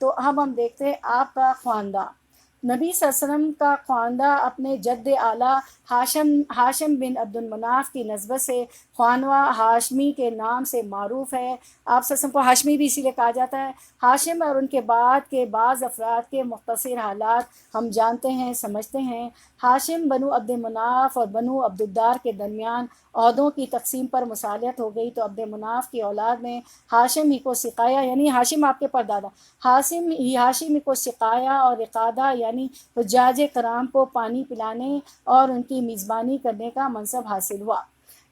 تو اب ہم دیکھتے ہیں آپ کا خاندان. نبی صلی اللہ علیہ وسلم کا خاندان اپنے جد اعلیٰ ہاشم بن عبد المناف کی نسبت سے خانواہ ہاشمی کے نام سے معروف ہے. آپ صلی اللہ علیہ وسلم کو ہاشمی بھی اسی لیے کہا جاتا ہے. ہاشم اور ان کے بعد کے بعض افراد کے مختصر حالات ہم جانتے ہیں، سمجھتے ہیں. ہاشم بنو عبد مناف اور بنو عبدالدار کے درمیان عہدوں کی تقسیم پر مصالحت ہو گئی، تو عبد مناف کی اولاد نے ہاشم ہی کو سقایا، یعنی ہاشم آپ کے پردادا، ہاشم ہی کو سقایا اور رقادہ یعنی یعنی حجاج کرام کو پانی پلانے اور ان کی میزبانی کرنے کا منصب حاصل ہوا۔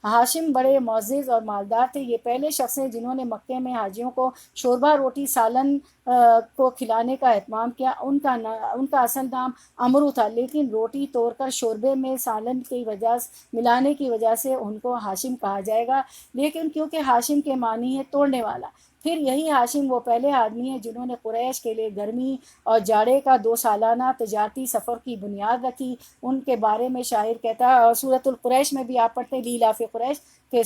ہاشم بڑے معزز اور مالدار تھے۔ یہ پہلے شخص ہیں جنہوں نے مکے میں حاجیوں کو شوربہ، روٹی، سالن کو کھلانے کا اہتمام کیا۔ ان کا اصل نام امرو تھا، لیکن روٹی توڑ کر شوربے میں سالن کی وجہ ملانے کی وجہ سے ان کو ہاشم کہا جائے گا، لیکن کیونکہ ہاشم کے معنی ہے توڑنے والا۔ پھر یہی ہاشم وہ پہلے آدمی ہیں جنہوں نے قریش کے لیے گرمی اور جاڑے کا 2 سالانہ تجارتی سفر کی بنیاد رکھی۔ ان کے بارے میں شاعر کہتا ہے، اور سورۃ القریش میں بھی آپ پڑھتے ہیں لیلاف قریش کے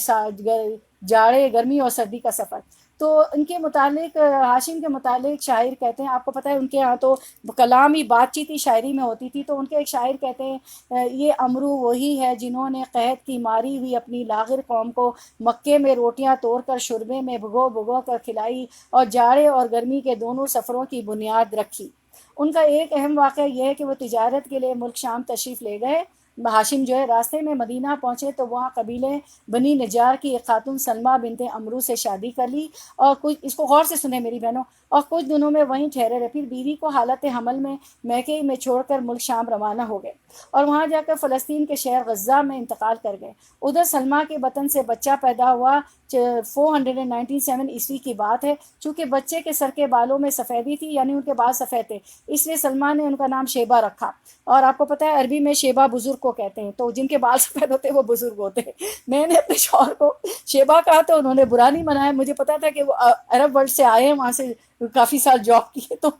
جاڑے، گرمی اور سردی کا سفر۔ تو ان کے متعلق، ہاشم کے متعلق شاعر کہتے ہیں، آپ کو پتہ ہے ان کے ہاں تو کلام ہی بات چیت ہی شاعری میں ہوتی تھی، تو ان کے ایک شاعر کہتے ہیں یہ امرو وہی ہے جنہوں نے قحط کی ماری ہوئی اپنی لاغر قوم کو مکے میں روٹیاں توڑ کر شوربے میں بھگو بھگو کر کھلائی اور جاڑے اور گرمی کے دونوں سفروں کی بنیاد رکھی۔ ان کا ایک اہم واقعہ یہ ہے کہ وہ تجارت کے لیے ملک شام تشریف لے گئے۔ ہاشم جو ہے راستے میں مدینہ پہنچے تو وہاں قبیلے بنی نجار کی ایک خاتون سلمہ بنت امرو سے شادی کر لی، اور کچھ، اس کو غور سے سنیں میری بہنوں، اور کچھ دنوں میں وہیں ٹھہرے رہے۔ پھر بیوی کو حالت حمل میں میکے میں چھوڑ کر ملک شام روانہ ہو گئے اور وہاں جا کر فلسطین کے شہر غزہ میں انتقال کر گئے۔ ادھر سلمہ کے بطن سے بچہ پیدا ہوا، 497 عیسوی کی بات ہے۔ چونکہ بچے کے سر کے بالوں میں سفیدی تھی، یعنی ان کے بال سفید تھے، اس لیے سلمہ نے ان کا نام شیبہ رکھا۔ اور آپ کو پتہ ہے عربی میں شیبہ بزرگ کو کہتے ہیں، تو جن کے بال سفید ہوتے ہیں وہ بزرگ ہوتے ہیں۔ میں نے اپنے شوہر کو شیبہ کہا تو انہوں نے برا نہیں منایا، مجھے پتا تھا کہ وہ عرب ورلڈ سے آئے ہیں، وہاں سے کافی سال جاب کیے، تو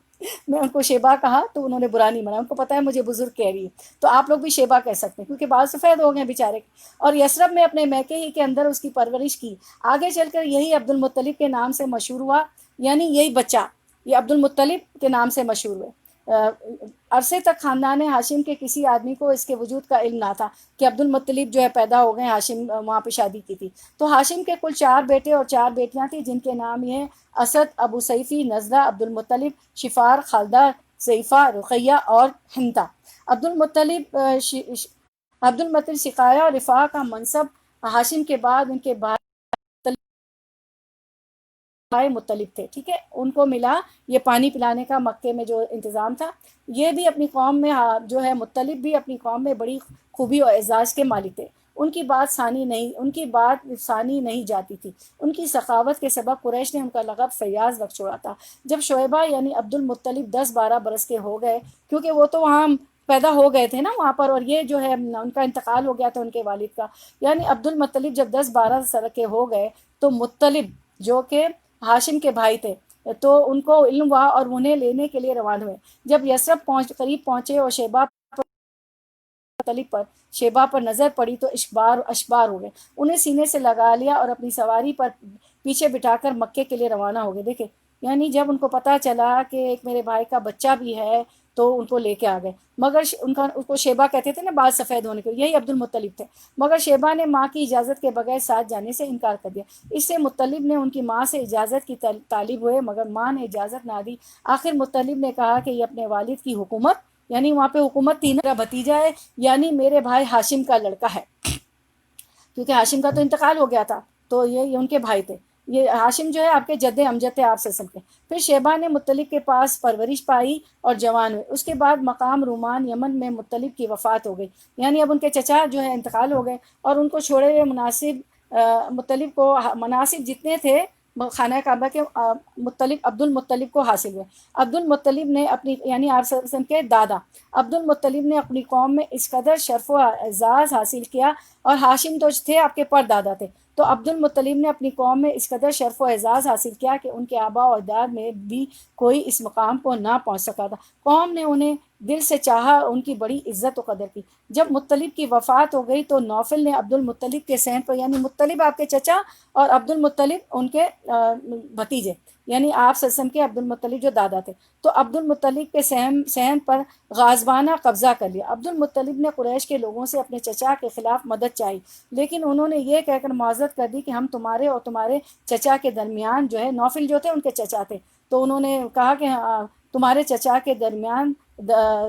میں ان کو شیبہ کہا تو انہوں نے برا نہیں منایا، ان کو پتہ ہے مجھے بزرگ کہہ رہی ہے، تو آپ لوگ بھی شیبہ کہہ سکتے ہیں کیونکہ بال سفید ہو گئے بیچارے۔ اور یثرب میں اپنے میکے ہی کے اندر اس کی پرورش کی۔ آگے چل کر یہی عبد المطلب کے نام سے مشہور ہوا، یعنی یہی بچہ یہ عبد المطلب کے نام سے مشہور ہوئے۔ عرصے تک خاندان ہاشم کے کسی آدمی کو اس کے وجود کا علم نہ تھا کہ عبد المطلب جو ہے پیدا ہو گئے، ہاشم وہاں پہ شادی کی تھی۔ تو ہاشم کے کل 4 بیٹے اور 4 بیٹیاں تھیں، جن کے نام یہ ہیں اسد، ابو سیفی، نزلہ، عبد المطلب، شفار، خالدہ، ضعیفہ، رقیہ اور ہندا۔ عبد المطلب سقایہ اور رفاع کا منصب ہاشم کے بعد ان کے بھائی مطلب تھے، ٹھیک ہے، ان کو ملا یہ پانی پلانے کا مکے میں جو انتظام تھا۔ یہ بھی اپنی قوم میں جو ہے مطلب بھی اپنی قوم میں بڑی خوبی اور اعزاز کے مالک تھے۔ ان کی بات ثانی نہیں جاتی تھی۔ ان کی سخاوت کے سبب قریش نے ان کا لقب فیاض رکھ چھوڑا تھا۔ جب شعیبہ یعنی عبد المطلب 10-12 برس کے ہو گئے، کیونکہ وہ تو وہاں پیدا ہو گئے تھے نا وہاں پر، اور یہ جو ہے ان کا انتقال ہو گیا تھا ان کے والد کا، یعنی عبد المطلب جب 10-12 سال کے ہو گئے تو مطلب جو کہ ہاشم کے بھائی تھے، تو ان کو علم ہوا اور انہیں لینے کے لیے روانہ ہوئے۔ جب یثرب قریب پہنچے اور شیبہ پر نظر پڑی تو اشبار ہو گئے، انہیں سینے سے لگا لیا اور اپنی سواری پر پیچھے بٹھا کر مکے کے لیے روانہ ہو گئے۔ دیکھیں، یعنی جب ان کو پتہ چلا کہ ایک میرے بھائی کا بچہ بھی ہے تو ان کو لے کے آ گئے، مگر ان کو شیبہ کہتے تھے نا بال سفید ہونے کے، یہی عبد المطلب تھے، مگر شیبہ نے ماں کی اجازت کے بغیر ساتھ جانے سے انکار کر دیا۔ اس سے مطلب نے ان کی ماں سے اجازت کی طالب ہوئے، مگر ماں نے اجازت نہ دی۔ آخر مطلب نے کہا کہ یہ اپنے والد کی حکومت، یعنی وہاں پہ حکومت تھی، میرا بھتیجا ہے، یعنی میرے بھائی ہاشم کا لڑکا ہے، کیونکہ ہاشم کا تو انتقال ہو گیا تھا، تو یہ ان کے بھائی تھے۔ یہ ہاشم جو ہے آپ کے جد امجد تھے آپ سے سب کے۔ پھر شیبہ نے مطلب کے پاس پرورش پائی اور جوان ہوئے۔ اس کے بعد مقام رومان یمن میں مطلب کی وفات ہو گئی، یعنی اب ان کے چچا جو ہے انتقال ہو گئے، اور ان کو چھوڑے ہوئے مطلب کو مناصب جتنے تھے خانہ کعبہ کے عبد المطلب کو حاصل ہوئے۔ عبد المطلب نے اپنی، یعنی آپ سب کے دادا عبد المطلب نے اپنی قوم میں اس قدر شرف و اعزاز حاصل کیا، اور ہاشم تو تھے آپ کے پردادا تھے، تو عبد المطلب نے اپنی قوم میں اس قدر شرف و اعزاز حاصل کیا کہ ان کے آباء و اجداد میں بھی کوئی اس مقام کو نہ پہنچ سکا تھا۔ قوم نے انہیں دل سے چاہا، ان کی بڑی عزت و قدر کی۔ جب مطلب کی وفات ہو گئی تو نوفل نے عبد المطلب کے صحن پر، یعنی مطلب آپ کے چچا اور عبد المطلب ان کے بھتیجے، یعنی آپ سسم کے عبد المطلب جو دادا تھے، تو عبد المطلب کے صحن پر غازبانہ قبضہ کر لیا۔ عبد المطلب نے قریش کے لوگوں سے اپنے چچا کے خلاف مدد چاہی، لیکن انہوں نے یہ کہہ کر معذرت کر دی کہ ہم تمہارے اور تمہارے چچا کے درمیان جو ہے، نوفل جو تھے ان کے چچا تھے، تو انہوں نے کہا کہ تمہارے چچا کے درمیان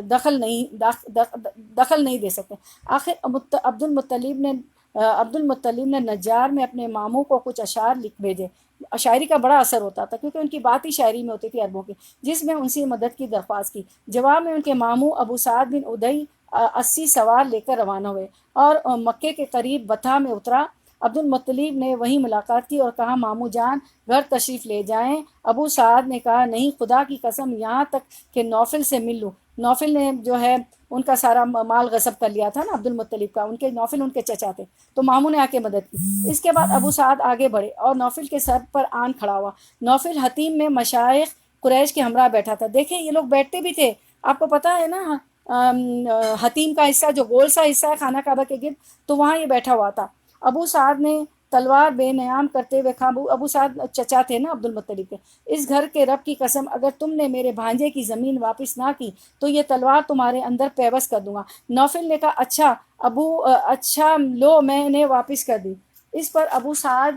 دخل نہیں دے سکتے۔ آخر عبد المطلب نے نجار میں اپنے ماموں کو کچھ اشعار لکھ بھیجے، شاعری کا بڑا اثر ہوتا تھا کیونکہ ان کی بات ہی شاعری میں ہوتی تھی عربوں کی، جس میں ان سے مدد کی درخواست کی۔ جواب میں ان کے ماموں ابو سعد بن ادئی 80 سوار لے کر روانہ ہوئے اور مکے کے قریب بتھا میں اترا۔ عبد المطلب نے وہیں ملاقات کی اور کہا ماموں جان گھر تشریف لے جائیں۔ ابو سعد نے کہا نہیں، خدا کی قسم، یہاں تک کہ نوفل سے مل لوں۔ نوفل نے جو ہے ان کا سارا مال غصب کر لیا تھا نا عبد المطلب کا، ان کے نوفل ان کے چچا تھے، تو ماموں نے آ کے مدد کی۔ اس کے بعد ابو سعد آگے بڑھے اور نوفل کے سر پر آن کھڑا ہوا۔ نوفل حتیم میں مشائخ قریش کے ہمراہ بیٹھا تھا۔ دیکھیں یہ لوگ بیٹھتے بھی تھے، آپ کو پتہ ہے نا، حتیم کا حصہ جو گول سا حصہ ہے خانہ کعبہ کے گرد، تو وہاں یہ بیٹھا ہوا تھا۔ ابو سعد نے تلوار بے نیام کرتے ہوئے کہا، ابو سعد چچا تھے نا عبد المطلب کے، اس گھر کے رب کی قسم اگر تم نے میرے بھانجے کی زمین واپس نہ کی تو یہ تلوار تمہارے اندر پیوست کر دوں گا۔ نوفل نے کہا اچھا ابو، اچھا لو میں نے واپس کر دی۔ اس پر ابو سعد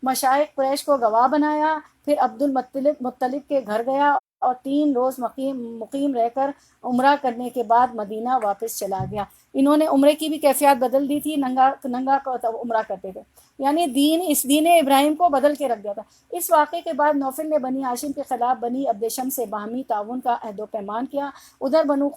مشائخ قریش کو گواہ بنایا، پھر عبد المطلب کے گھر گیا اور 3 روز مقیم رہ کر عمرہ کرنے کے بعد مدینہ واپس چلا گیا۔ انہوں نے عمرے کی بھی کیفیات بدل دی تھی، ننگا عمرہ کرتے تھے، یعنی اس دین ابراہیم کو بدل کے رکھ دیا تھا۔ اس واقعے کے بعد نوفل نے بنی ہاشم کے خلاف بنی عبد شمس سے باہمی تعاون کا عہد و پیمان کیا۔ ادھر بنو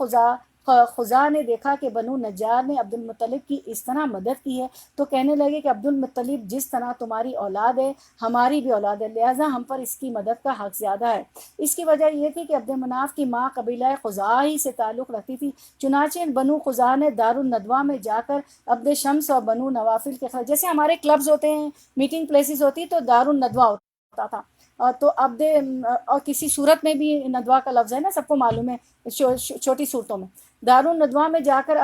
خزاع نے دیکھا کہ بنو نجار نے عبد المطلب کی اس طرح مدد کی ہے تو کہنے لگے کہ عبد المطلب جس طرح تمہاری اولاد ہے ہماری بھی اولاد ہے، لہٰذا ہم پر اس کی مدد کا حق زیادہ ہے۔ اس کی وجہ یہ تھی کہ عبد مناف کی ماں قبیلہ خزاع ہی سے تعلق رکھتی تھی، چنانچہ بنو خزاع نے دار الندوہ میں جا کر عبد شمس اور بنو نوافل کے خلاف، جیسے ہمارے کلبز ہوتے ہیں، میٹنگ پلیسز ہوتی، تو دار الندوہ ہوتا تھا، تو عبد اور کسی صورت میں بھی ندوہ کا لفظ ہے نا، سب کو معلوم ہے چھوٹی صورتوں میں۔ دار الندوہ میں جا کر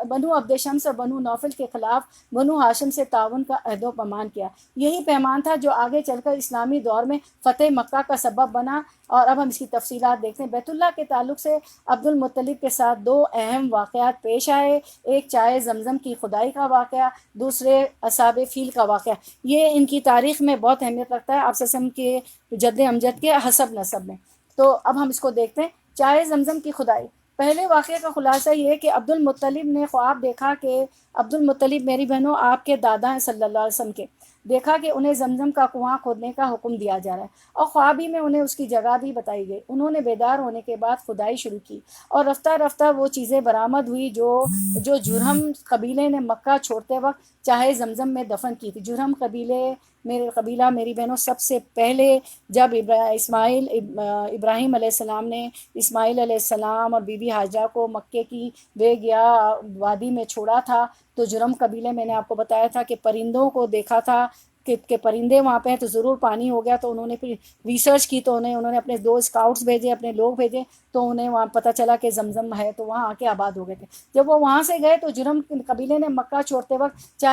بنو عبد شمس اور بنو نوفل کے خلاف بنو ہاشم سے تعاون کا عہد و پیمان کیا۔ یہی پیمان تھا جو آگے چل کر اسلامی دور میں فتح مکہ کا سبب بنا، اور اب ہم اس کی تفصیلات دیکھتے ہیں۔ بیت اللہ کے تعلق سے عبد المطلب کے ساتھ 2 اہم واقعات پیش آئے، ایک چائے زمزم کی خدائی کا واقعہ، دوسرے اصحاب فیل کا واقعہ۔ یہ ان کی تاریخ میں بہت اہمیت رکھتا ہے، آپ وسلم کے جد امجد کے حسب نسب میں۔ تو اب ہم اس کو دیکھتے ہیں، چائے زمزم کی خدائی۔ پہلے واقعے کا خلاصہ یہ ہے کہ عبد المطلب نے خواب دیکھا کہ عبد المطلب میری بہنوں آپ کے دادا ہیں صلی اللہ علیہ وسلم کے، دیکھا کہ انہیں زمزم کا کنواں کھودنے کا حکم دیا جا رہا ہے، اور خواب ہی میں انہیں اس کی جگہ بھی بتائی گئی۔ انہوں نے بیدار ہونے کے بعد کھدائی شروع کی اور رفتہ رفتہ وہ چیزیں برآمد ہوئی جو جرہم قبیلے نے مکہ چھوڑتے وقت چاہے زمزم میں دفن کی تھی۔ جرہم قبیلہ میری بہنوں سب سے پہلے جب ابراہیم علیہ السلام نے اسماعیل علیہ السلام اور بی بی حاجرہ کو مکے کی بے گیا وادی میں چھوڑا تھا، تو جرہم قبیلے میں نے آپ کو بتایا تھا کہ پرندوں کو دیکھا تھا کہ پرندے وہاں پہ ہیں تو ضرور پانی ہو گیا، تو انہوں نے پھر ریسرچ کی، تو انہوں نے اپنے 2 اسکاؤٹس بھیجے، اپنے لوگ بھیجے، تو انہیں وہاں پتہ چلا کہ زمزم ہے، تو وہاں آ کے آباد ہو گئے تھے۔ جب وہ وہاں سے گئے تو جرہم قبیلے نے مکہ چھوڑتے وقت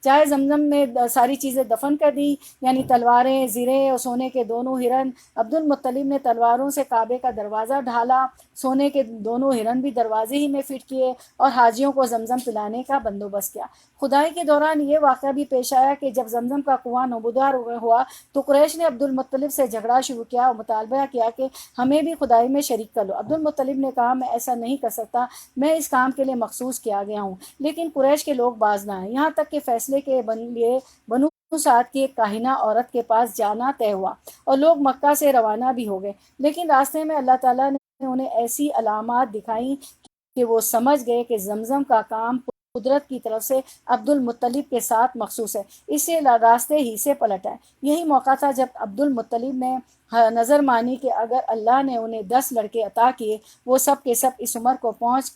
چاہے زمزم میں ساری چیزیں دفن کر دی، یعنی تلواریں، زریں اور سونے کے 2 ہرن۔ عبد المطلب نے تلواروں سے کعبے کا دروازہ ڈھالا، سونے کے 2 ہرن بھی دروازے ہی میں فٹ کیے اور حاجیوں کو زمزم پلانے کا بندوبست کیا۔ خدائی کے دوران یہ واقعہ بھی پیش آیا کہ جب زمزم کا کنواں نمودار ہوا تو قریش نے عبد المطلب سے جھگڑا شروع کیا اور مطالبہ کیا کہ ہمیں بھی خدائی میں شریک کر لو۔ عبد المطلب نے کہا میں ایسا نہیں کر سکتا، میں اس کام کے لیے مخصوص کیا گیا ہوں، لیکن قریش کے لوگ باز نہ ہیں، یہاں تک کہ فیصلے کے لیے بنو سعد کی ایک کاہنہ عورت کے پاس جانا طے ہوا اور لوگ مکہ سے روانہ بھی ہو گئے، لیکن راستے میں اللہ تعالیٰ نے انہیں ایسی علامات دکھائیں کہ وہ سمجھ گئے کہ زمزم کا کام قدرت کی طرف سے عبد المطلب کے ساتھ مخصوص ہے، اس سے راستے ہی سے پلٹ آئے۔ یہی موقع تھا جب عبد المطلب نے نظر مانی کہ اگر اللہ نے انہیں 10 لڑکے عطا کیے، وہ سب کے سب اس عمر کو پہنچ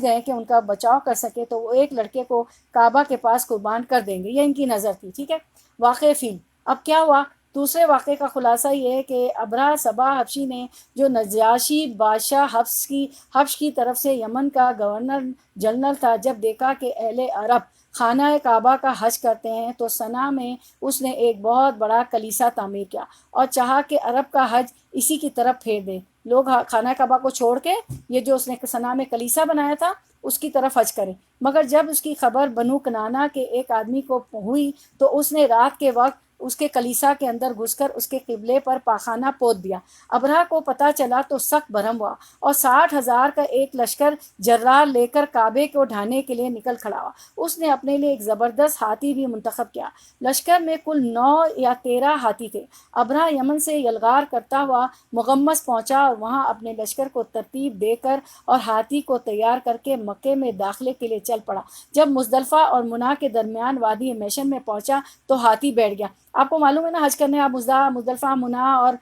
گئے کہ ان کا بچاؤ کر سکے، تو وہ ایک لڑکے کو کعبہ کے پاس قربان کر دیں گے، یہ ان کی نظر تھی۔ ٹھیک ہے، واقعہ فیل۔ اب کیا ہوا؟ دوسرے واقعے کا خلاصہ یہ ہے کہ ابرہہ صبا حبشی نے، جو نجاشی بادشاہ حبش کی طرف سے یمن کا گورنر جنرل تھا، جب دیکھا کہ اہل عرب خانہ کعبہ کا حج کرتے ہیں تو صنعا میں اس نے ایک بہت بڑا کلیسا تعمیر کیا اور چاہا کہ عرب کا حج اسی کی طرف پھیر دیں، لوگ خانہ کعبہ کو چھوڑ کے یہ جو اس نے صنعا میں کلیسا بنایا تھا اس کی طرف حج کریں۔ مگر جب اس کی خبر بنو کنانہ کے ایک آدمی کو ہوئی تو اس نے رات کے وقت اس کے کلیسا کے اندر گھس کر اس کے قبلے پر پاخانہ پود دیا۔ ابرہہ کو پتہ چلا تو سخت برہم ہوا اور 60,000 کا ایک لشکر جرار لے کر کعبے کو ڈھانے کے لیے نکل کھڑا ہوا۔ اس نے اپنے لیے ایک زبردست ہاتھی بھی منتخب کیا۔ لشکر میں کل 9 یا 13 ہاتھی تھے۔ ابرہہ یمن سے یلغار کرتا ہوا مغمس پہنچا اور وہاں اپنے لشکر کو ترتیب دے کر اور ہاتھی کو تیار کر کے مکے میں داخلے کے لیے چل پڑا۔ جب مزدلفہ اور منا کے درمیان وادی میشن میں پہنچا تو ہاتھی بیٹھ گیا۔ آپ کو معلوم ہے نا، حج کرنے آپ مزدلفہ، منا اور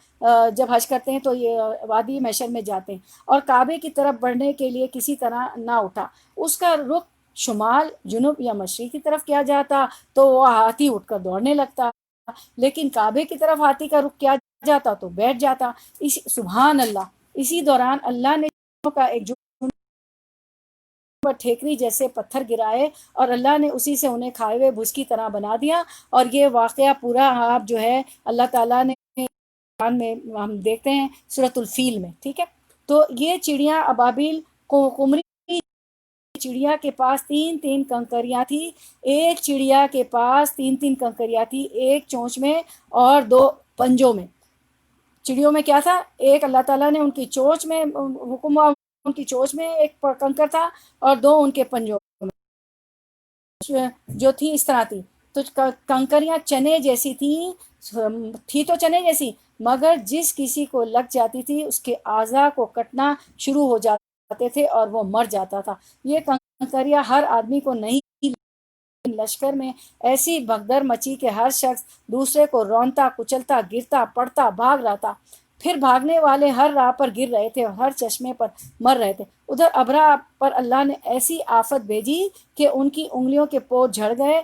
جب حج کرتے ہیں تو یہ وادی میشن میں جاتے ہیں، اور کعبے کی طرف بڑھنے کے لیے کسی طرح نہ اٹھا۔ اس کا رخ شمال، جنوب یا مشرق کی طرف کیا جاتا تو وہ ہاتھی اٹھ کر دوڑنے لگتا، لیکن کعبے کی طرف ہاتھی کا رخ کیا جاتا تو بیٹھ جاتا۔ سبحان اللہ! اسی دوران اللہ نے کا ایک پر ٹھیکری جیسے پتھر گرائے اور اللہ نے اسی سے انہیں کھائے ہوئے بھس کی طرح بنا دیا۔ اور یہ واقعہ پورا آپ جو ہے اللہ تعالیٰ نے قرآن میں ہم دیکھتے ہیں سورۃ الفیل میں، ٹھیک ہے۔ تو یہ چڑیاں ابابیل کو قمری چڑیا کے پاس 3 کنکریاں تھی، ایک چڑیا کے پاس 3 کنکریاں تھی، ایک چونچ میں اور 2 پنجوں میں۔ چڑیوں میں کیا تھا؟ ایک اللہ تعالیٰ نے ان کی چونچ میں حکم ہوا، ان کی چونچ میں ایک کنکر تھا اور 2 ان کے پنجوں میں جو تھی اس طرح تھی۔ تو کنکریاں چنے جیسی تھی تو چنے جیسی، مگر جس کسی کو لگ جاتی تھی اس کے اعضاء کو کٹنا شروع ہو جاتے تھے اور وہ مر جاتا تھا۔ یہ کنکریاں ہر آدمی کو نہیں، لشکر میں ایسی بھگدڑ مچی کہ ہر شخص دوسرے کو رونتا، کچلتا، گرتا، پڑتا، بھاگ رہا تھا۔ پھر بھاگنے والے ہر راہ پر گر رہے تھے اور ہر چشمے پر مر رہے تھے۔ ادھر ابرہہ پر اللہ نے ایسی آفت بھیجی کہ ان کی انگلیوں کے پود جھڑ گئے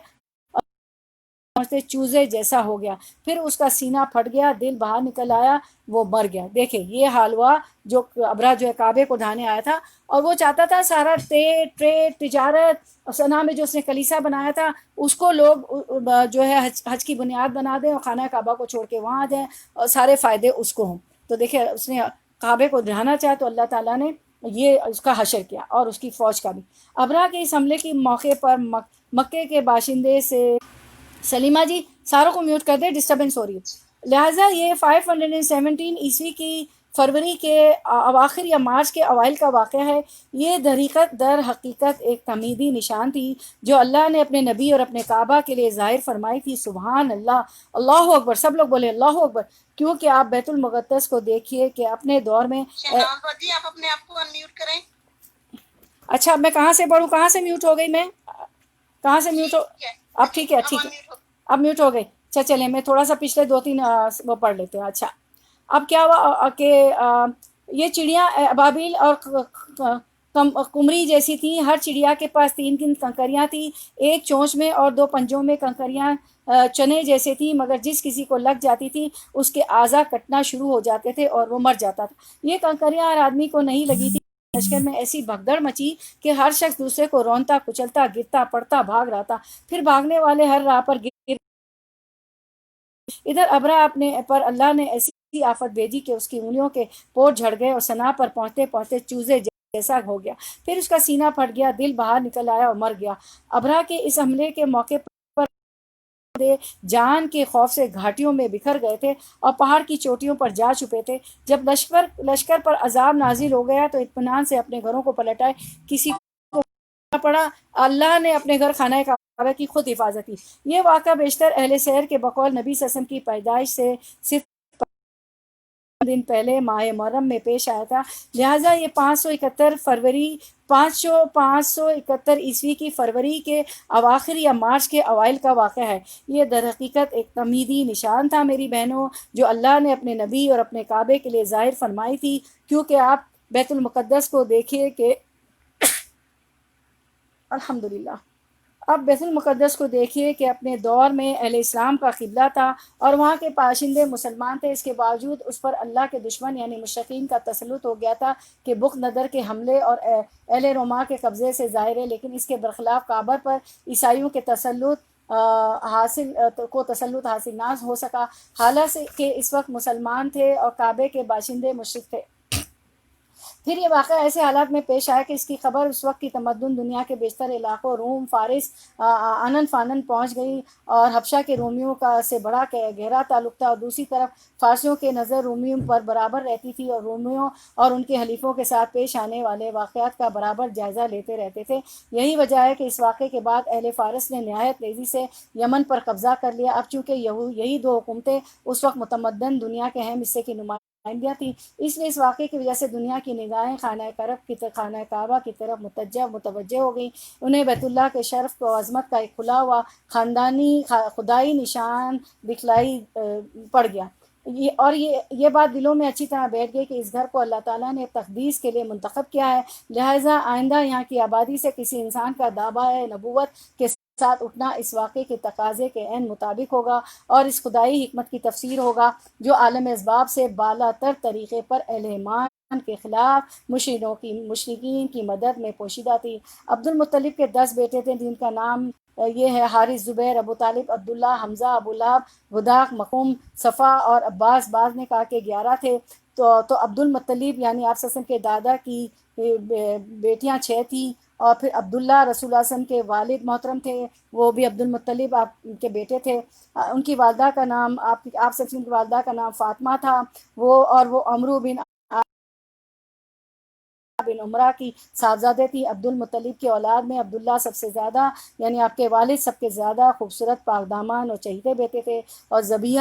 اور چوزے جیسا ہو گیا، پھر اس کا سینہ پھٹ گیا، دل باہر نکل آیا، وہ مر گیا۔ دیکھیں یہ حال ہوا جو ابرہہ جو ہے کعبے کو ڈھانے آیا تھا، اور وہ چاہتا تھا سارا ٹریڈ تجارت اور صنعاء میں جو اس نے کلیسا بنایا تھا اس کو لوگ جو ہے حج کی بنیاد بنا دیں اور خانہ کعبہ کو چھوڑ کے وہاں آ جائیں اور سارے فائدے اس کو ہوں۔ تو دیکھیں اس نے کعبے کو ڈھانا چاہا تو اللہ تعالیٰ نے یہ اس کا حشر کیا اور اس کی فوج کا بھی۔ ابرہہ کے اس حملے کے موقع پر مکے کے باشندے سے سلیمہ جی ساروں کو میوٹ کر دے، ڈسٹربنس ہو رہی ہے۔ لہٰذا یہ 517 عیسوی کی فروری کے اواخر یا مارچ کے اوائل کا واقعہ ہے۔ یہ در حقیقت ایک تمیدی نشان تھی جو اللہ نے اپنے نبی اور اپنے کعبہ کے لیے ظاہر فرمائی تھی۔ سبحان اللہ! اللہ اکبر! سب لوگ بولے اللہ اکبر، کیونکہ آپ بیت المقدس کو دیکھیے کہ اپنے دور میں جی آپ اپنے آپ کو انمیوٹ کریں۔ اچھا میں کہاں سے پڑھوں؟ کہاں سے میوٹ ہو گئی میں؟ کہاں سے میوٹ ہو؟ اب ٹھیک ہے، ٹھیک ہے، اب میوٹ ہو گئی۔ چلیں میں تھوڑا سا پچھلے 2-3 وہ پڑھ لیتے ہیں۔ اچھا اب کیا ہوا کہ یہ چڑیاں ابابیل اور قمری جیسی تھیں، ہر چڑیا کے پاس 3 کنکریاں تھیں، ایک چونچ میں اور 2 پنجوں میں۔ کنکریاں چنے جیسے تھیں، مگر جس کسی کو لگ جاتی تھی اس کے اعضاء کٹنا شروع ہو جاتے تھے اور وہ مر جاتا تھا۔ یہ کنکریاں ہر آدمی کو نہیں لگی تھی۔ لشکر میں ایسی بھگدڑ مچی کہ ہر شخص دوسرے کو رونتا، کچلتا، گرتا، پڑتا، بھاگ رہا تھا، پھر بھاگنے والے ہر راہ پر گر۔ ادھر ابرہہ اپنے پر اللہ نے ایسی آفت بھیجی کہ اس کی انگلیوں کے پود جھڑ گئے اور صنعاء پر پہنچتے پہنچتے چوزے جیسا ہو گیا، پھر اس کا سینہ پھٹ گیا، دل باہر نکل آیا اور مر گیا۔ ابرہہ کے اس حملے کے موقع پر جان کے خوف سے گھاٹیوں میں بکھر گئے تھے اور پہاڑ کی چوٹیوں پر جا چھپے تھے۔ جب لشکر پر عذاب نازل ہو گیا تو اطمینان سے اپنے گھروں کو پلٹائے کسی کو پڑا۔ اللہ نے اپنے گھر خانہ کعبہ کی خود حفاظت کی۔ یہ واقعہ بیشتر اہل سیر کے بقول نبی صلی اللہ علیہ وسلم کی پیدائش سے صرف دن پہلے ماہ محرم میں پیش آیا تھا، لہٰذا یہ 571 عیسوی کی فروری کے اواخر یا مارچ کے اوائل کا واقعہ ہے۔ یہ در حقیقت ایک تمیدی نشان تھا میری بہنوں جو اللہ نے اپنے نبی اور اپنے کعبے کے لیے ظاہر فرمائی تھی، کیونکہ آپ بیت المقدس کو دیکھیے کہ الحمدللہ اب بیت المقدس کو دیکھیے کہ اپنے دور میں اہل اسلام کا قبلہ تھا اور وہاں کے باشندے مسلمان تھے، اس کے باوجود اس پر اللہ کے دشمن یعنی مشرکین کا تسلط ہو گیا تھا کہ بخت نظر کے حملے اور اہل روما کے قبضے سے ظاہر ہے، لیکن اس کے برخلاف کعبہ پر عیسائیوں کے تسلط حاصل نہ ہو سکا، حالانکہ کہ اس وقت مسلمان تھے اور کعبے کے باشندے مشرک تھے۔ پھر یہ واقعہ ایسے حالات میں پیش آیا کہ اس کی خبر اس وقت کی تمدن دنیا کے بیشتر علاقوں روم فارس آنن فانن پہنچ گئی، اور حبشہ کے رومیوں کا سے بڑا گہرا تعلق تھا، اور دوسری طرف فارسیوں کے نظر رومیوں پر برابر رہتی تھی، اور رومیوں اور ان کے حلیفوں کے ساتھ پیش آنے والے واقعات کا برابر جائزہ لیتے رہتے تھے۔ یہی وجہ ہے کہ اس واقعے کے بعد اہل فارس نے نہایت تیزی سے یمن پر قبضہ کر لیا۔ اب چونکہ یہی دو حکومتیں اس وقت متمدن دنیا کے اہم حصے کی نمائندیاں تھیں، اس لیے اس واقعے کی وجہ سے دنیا کی نگاہیں خانہ کعبہ کی طرف متوجہ ہو گئیں۔ انہیں بیت اللہ کے شرف و عظمت کا ایک کھلا ہوا خدائی نشان دکھلائی پڑ گیا۔ یہ بات دلوں میں اچھی طرح بیٹھ گئی کہ اس گھر کو اللہ تعالیٰ نے تقدیس کے لیے منتخب کیا ہے، لہٰذا آئندہ یہاں کی آبادی سے کسی انسان کا دعویٰ نبوت کے ساتھ اٹھنا اس واقعے کے تقاضے کے عین مطابق ہوگا، اور اس خدائی حکمت کی تفسیر ہوگا جو عالم اسباب سے بالا تر طریقے پر اہل ایمان کے خلاف مشرکین کی مدد میں پوشیدہ تھی۔ عبد المطلب کے 10 بیٹے تھے، جن کا نام یہ ہے: حارث، زبیر، ابو طالب، عبداللہ، حمزہ، ابو لہب، ہداق، مخوم، صفا اور عباس۔ بعض نے کہا کہ 11 تھے۔ تو عبد المطلب یعنی آپ صلی اللہ علیہ وسلم کے دادا کی بیٹیاں 6 تھیں، اور پھر عبداللہ رسول اللہ صلی اللہ علیہ وسلم کے والد محترم تھے، وہ بھی عبد المطلب آپ کے بیٹے تھے۔ ان کی والدہ کا نام آپ صلی اللہ علیہ وسلم کی والدہ کا نام فاطمہ تھا، وہ عمرو بن عمرہ کی صاحبزادے تھی۔ عبد المطلب کی اولاد میں عبداللہ سب سے زیادہ یعنی آپ کے والد سب کے زیادہ خوبصورت، پاک دامن اور چہیتے بیٹے تھے، اور ذبیح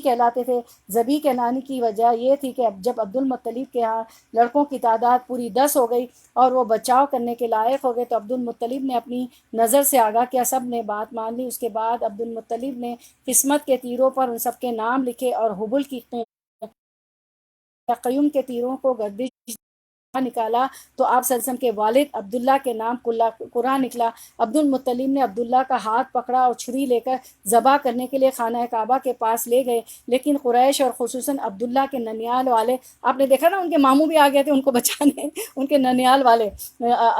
کہلاتے تھے۔ ذبیح کہلانے کی وجہ یہ تھی کہ جب عبد المطلب کے ہاں لڑکوں کی تعداد پوری 10 ہو گئی اور وہ بچاؤ کرنے کے لائق ہو گئے، تو عبد المطلب نے اپنی نظر سے آگاہ کیا، سب نے بات مان لی۔ اس کے بعد عبد المطلب نے قسمت کے تیروں پر ان سب کے نام لکھے، اور حبل کی قیوم کے تیروں کو گردش نکالا، تو آپ صلی اللہ علیہ وسلم کے والد عبداللہ کے نام قرآن نکلا۔ عبد المطلب نے عبداللہ کا ہاتھ پکڑا اور چھری لے کر ذبح کرنے کے لیے خانہ کعبہ کے پاس لے گئے، لیکن قریش اور خصوصاً عبداللہ کے ننیال والے، آپ نے دیکھا نا ان کے ماموں بھی آ گئے تھے ان کو بچانے، ان کے ننیال والے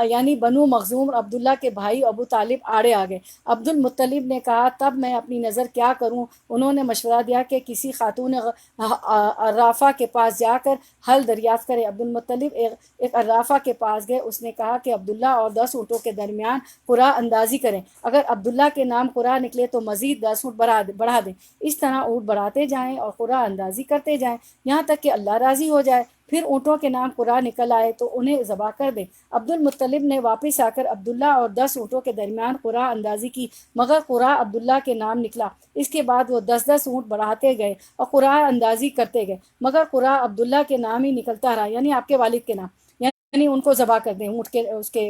یعنی بنو مخزوم، عبداللہ کے بھائی ابو طالب آڑے آ گئے۔ عبد المطلب نے کہا، تب میں اپنی نظر کیا کروں؟ انہوں نے مشورہ دیا کہ کسی خاتون عرافہ کے پاس جا کر حل دریافت کرے۔ عبد المطلب ایک عرافہ کے پاس گئے، اس نے کہا کہ عبداللہ اور 10 اونٹوں کے درمیان قرعہ اندازی کریں، اگر عبداللہ کے نام قرعہ نکلے تو مزید 10 اونٹ بڑھا دیں، اس طرح اونٹ بڑھاتے جائیں اور قرعہ اندازی کرتے جائیں یہاں تک کہ اللہ راضی ہو جائے، پھر اونٹوں کے نام قرعہ نکل آئے تو انہیں ذبح کر دیں۔ عبد المطلب نے واپس آ کر عبداللہ اور 10 اونٹوں کے درمیان قرعہ اندازی کی، مگر قرعہ عبداللہ کے نام نکلا۔ اس کے بعد وہ 10 اونٹ بڑھاتے گئے اور قرعہ اندازی کرتے گئے، مگر قرعہ عبداللہ کے نام ہی نکلتا رہا، یعنی آپ کے والد کے نام، یعنی ان کو ذبح کر دیں اونٹ کے اس کے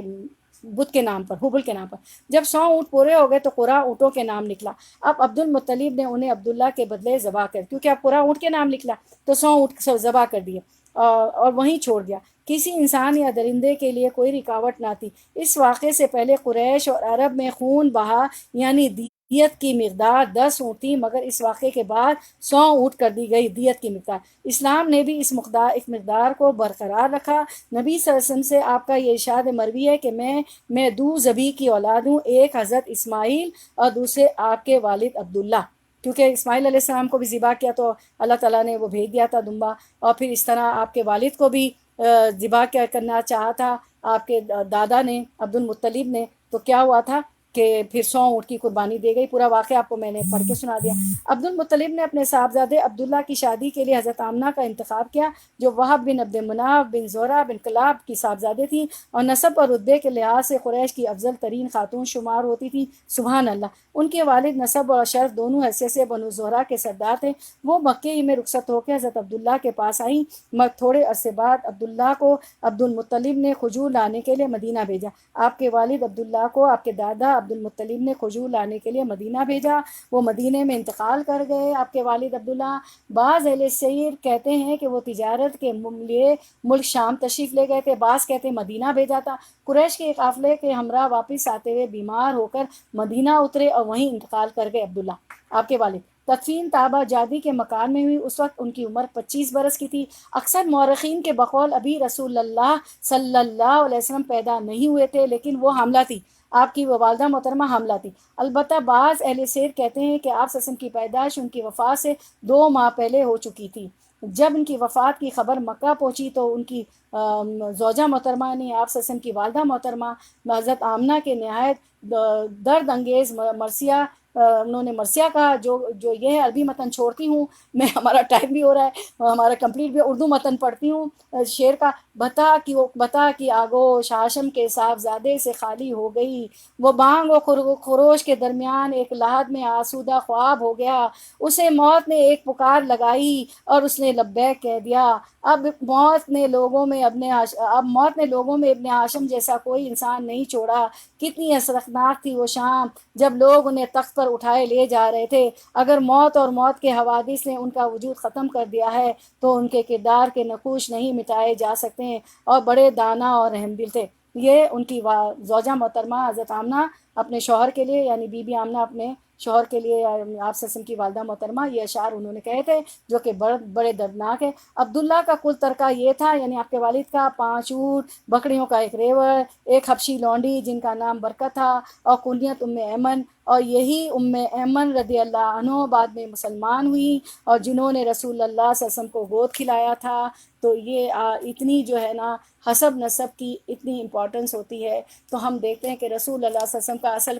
بت کے نام پر، حبل کے نام پر۔ جب 100 اونٹ پورے ہو گئے تو قرعہ اونٹوں کے نام نکلا۔ اب عبد المطلب نے انہیں عبداللہ کے بدلے ذبح کر، کیونکہ اب قرعہ اونٹ کے نام نکلا تو 100 اونٹ ذبح کر دیے اور وہیں چھوڑ دیا۔ کسی انسان یا درندے کے لیے کوئی رکاوٹ نہ تھی۔ اس واقعے سے پہلے قریش اور عرب میں خون بہا یعنی دیت کی مقدار 10 اونٹ تھی، مگر اس واقعے کے بعد 100 اونٹ کر دی گئی دیت کی مقدار۔ اسلام نے بھی اس مقدار کو برقرار رکھا۔ نبی صلی اللہ علیہ وسلم سے آپ کا یہ ارشاد مروی ہے کہ میں دو ذبیح کی اولاد ہوں، ایک حضرت اسماعیل اور دوسرے آپ کے والد عبداللہ، کیونکہ اسماعیل علیہ السلام کو بھی ذبح کیا تو اللہ تعالیٰ نے وہ بھیج دیا تھا دمبا، اور پھر اس طرح آپ کے والد کو بھی ذبح کرنا چاہا تھا آپ کے دادا نے، عبد المطلب نے، تو کیا ہوا تھا کہ پھر 100 اونٹ کی قربانی دے گئی۔ پورا واقعہ آپ کو میں نے پڑھ کے سنا دیا۔ عبد المطلب نے اپنے صاحبزادے عبداللہ کی شادی کے لیے حضرت آمنہ کا انتخاب کیا، جو وہب بن عبد مناف بن زہرہ بن کلاب کی صاحبزادے تھیں، اور نسب اور رتبے کے لحاظ سے قریش کی افضل ترین خاتون شمار ہوتی تھی۔ سبحان اللہ! ان کے والد نسب اور شرف دونوں حیثیت سے بنو زہرہ کے سردار تھے۔ وہ مکے ہی میں رخصت ہو کے حضرت عبداللہ کے پاس آئیں، مگر تھوڑے عرصے بعد عبداللہ کو عبد المطلب نے کھجور لانے کے لیے مدینہ بھیجا۔ آپ کے والد عبداللہ کو آپ کے دادا عبد المطلب نے کھجور لانے کے لیے مدینہ بھیجا۔ وہ مدینہ میں انتقال کر گئے۔ آپ کے والد عبداللہ، بعض اہل سیر کہتے ہیں کہ وہ تجارت کے لیے ملک شام تشریف لے گئے تھے، بعض کہتے ہیں مدینہ بھیجا تھا۔ قریش کے قافلے کے ہمراہ واپس آتے ہوئے بیمار ہو کر مدینہ اترے اور وہیں انتقال کر گئے عبداللہ آپ کے والد۔ تدفین تابہ جادی کے مکان میں ہوئی، اس وقت ان کی عمر 25 برس کی تھی۔ اکثر مورخین کے بقول ابھی رسول اللہ صلی اللہ علیہ وسلم پیدا نہیں ہوئے تھے، لیکن وہ حاملہ تھی، آپ کی وہ والدہ محترمہ حاملہ تھی۔ البتہ بعض اہل سیر کہتے ہیں کہ آپ صلی اللہ علیہ وسلم کی پیدائش ان کی وفات سے 2 ماہ پہلے ہو چکی تھی۔ جب ان کی وفات کی خبر مکہ پہنچی تو ان کی زوجہ محترمہ نے آپ صلی اللہ علیہ وسلم کی والدہ محترمہ حضرت آمنہ کے نہایت درد انگیز مرثیہ، انہوں نے مرثیہ کہا، جو یہ ہے عربی متن چھوڑتی ہوں میں، ہمارا ٹائم بھی ہو رہا ہے، ہمارا کمپلیٹ بھی، اردو متن پڑھتی ہوں شعر کا۔ بتا کہ آگوش ہاشم کے صاحبزادے سے خالی ہو گئی، وہ بانگ و خروش کے درمیان ایک لحد میں آسودہ خواب ہو گیا، اسے موت نے ایک پکار لگائی اور اس نے لبیک کہہ دیا۔ اب موت نے لوگوں میں ابن ہاشم جیسا کوئی انسان نہیں چھوڑا۔ کتنی حسرتناک تھی وہ شام جب لوگ انہیں تخت پر اٹھائے لے جا رہے تھے۔ اگر موت اور موت کے حوادث نے ان کا وجود ختم کر دیا ہے تو ان کے کردار کے نقوش نہیں مٹائے جا سکتے، اور بڑے دانا اور رحم دل تھے۔ یہ ان کی زوجہ محترمہ حضرت آمنہ اپنے شوہر کے لیے، یعنی بی بی آمنہ اپنے شوہر کے لیے، آپ صلی اللہ علیہ وسلم کی والدہ محترمہ، یہ اشعار انہوں نے کہے تھے جو کہ بڑے دردناک ہے۔ عبداللہ کا کل ترکہ یہ تھا، یعنی آپ کے والد کا، 5 اونٹ، بکریوں کا ایک ریوڑ، ایک حبشی لونڈی جن کا نام برکت تھا اور کنیت ایمن، اور یہی ایمن رضی اللہ عنہ بعد میں مسلمان ہوئی اور جنہوں نے رسول اللہ صلی اللہ علیہ وسلم کو گود کھلایا تھا۔ تو یہ اتنی جو ہے نا حسب نسب کی اتنی امپورٹنس ہوتی ہے۔ تو ہم دیکھتے ہیں کہ رسول اللہ صلی اللہ علیہ وسلم کا اصل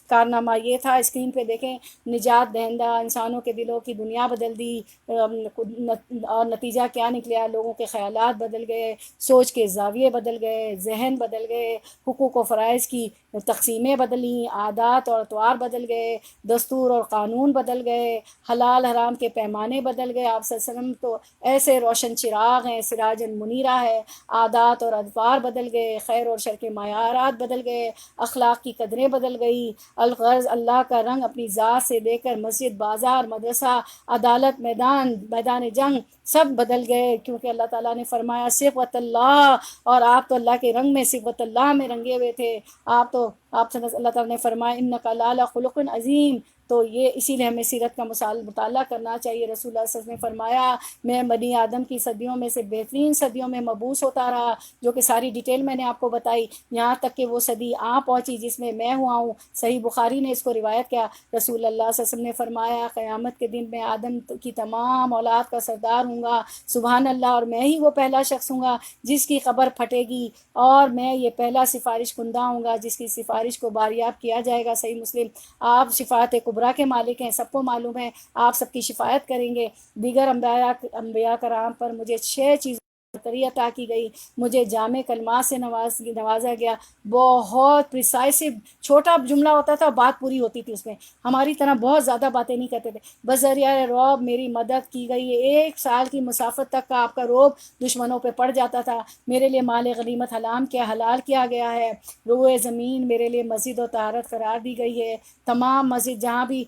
کارنامہ یہ تھا۔ اسکرین پہ دیکھیں، نجات دہندہ، انسانوں کے دلوں کی دنیا بدل دی، اور نتیجہ کیا نکلا؟ لوگوں کے خیالات بدل گئے، سوچ کے زاویے بدل گئے، ذہن بدل گئے، حقوق و فرائض کی تقسیمیں بدلیں، عادات اور اطوار بدل گئے، دستور اور قانون بدل گئے، حلال حرام کے پیمانے بدل گئے۔ آپ صلی اللہ علیہ وسلم تو ایسے روشن چراغ ہیں، سراج منیرہ ہے۔ عادات اور اطوار بدل گئے، خیر اور شر کے معیارات بدل گئے، اخلاق کی قدریں بدل گئی، الغرض اللہ کا رنگ اپنی ذات سے لے کر مسجد، بازار، مدرسہ، عدالت، میدان جنگ سب بدل گئے، کیونکہ اللہ تعالیٰ نے فرمایا صبغۃ اللہ، اور آپ تو اللہ کے رنگ میں، صبغۃ اللہ میں رنگے ہوئے تھے۔ آپ سے اللہ تعالیٰ نے فرمایا انک لعلی خلق عظیم۔ تو یہ اسی لیے ہمیں سیرت کا مطالعہ کرنا چاہیے۔ رسول اللہ صلی اللہ علیہ وسلم نے فرمایا میں بنی آدم کی صدیوں میں سے بہترین صدیوں میں مبعوث ہوتا رہا، جو کہ ساری ڈیٹیل میں نے آپ کو بتائی، یہاں تک کہ وہ صدی پہنچی جس میں میں ہوا ہوں۔ صحیح بخاری نے اس کو روایت کیا۔ رسول اللہ صلی اللہ علیہ وسلم نے فرمایا قیامت کے دن میں آدم کی تمام اولاد کا سردار ہوں گا، سبحان اللہ، اور میں ہی وہ پہلا شخص ہوں گا جس کی قبر پھٹے گی، اور میں یہ پہلا سفارش کنندہ ہوں گا جس کی سفارش کو باریاب کیا جائے گا۔ صحیح مسلم۔ آپ شفاعت کبریٰ کے مالک ہیں، سب کو معلوم ہے، آپ سب کی شفاعت کریں گے۔ دیگر انبیاء کرام پر مجھے 6 چیزیں برتری عطا کی گئی، مجھے جامع کلمات سے نوازا گیا، بہت پریسائسو، چھوٹا جملہ ہوتا تھا بات پوری ہوتی تھی اس میں، ہماری طرح بہت زیادہ باتیں نہیں کرتے تھے۔ بذریعہ رعب میری مدد کی گئی ہے، 1 سال کی مسافت تک کا آپ کا رعب دشمنوں پہ پڑ جاتا تھا۔ میرے لیے مال غنیمت حلال کیا گیا ہے، روئے زمین میرے لیے مسجد و طہارت قرار دی گئی ہے۔ تمام مسجد جہاں بھی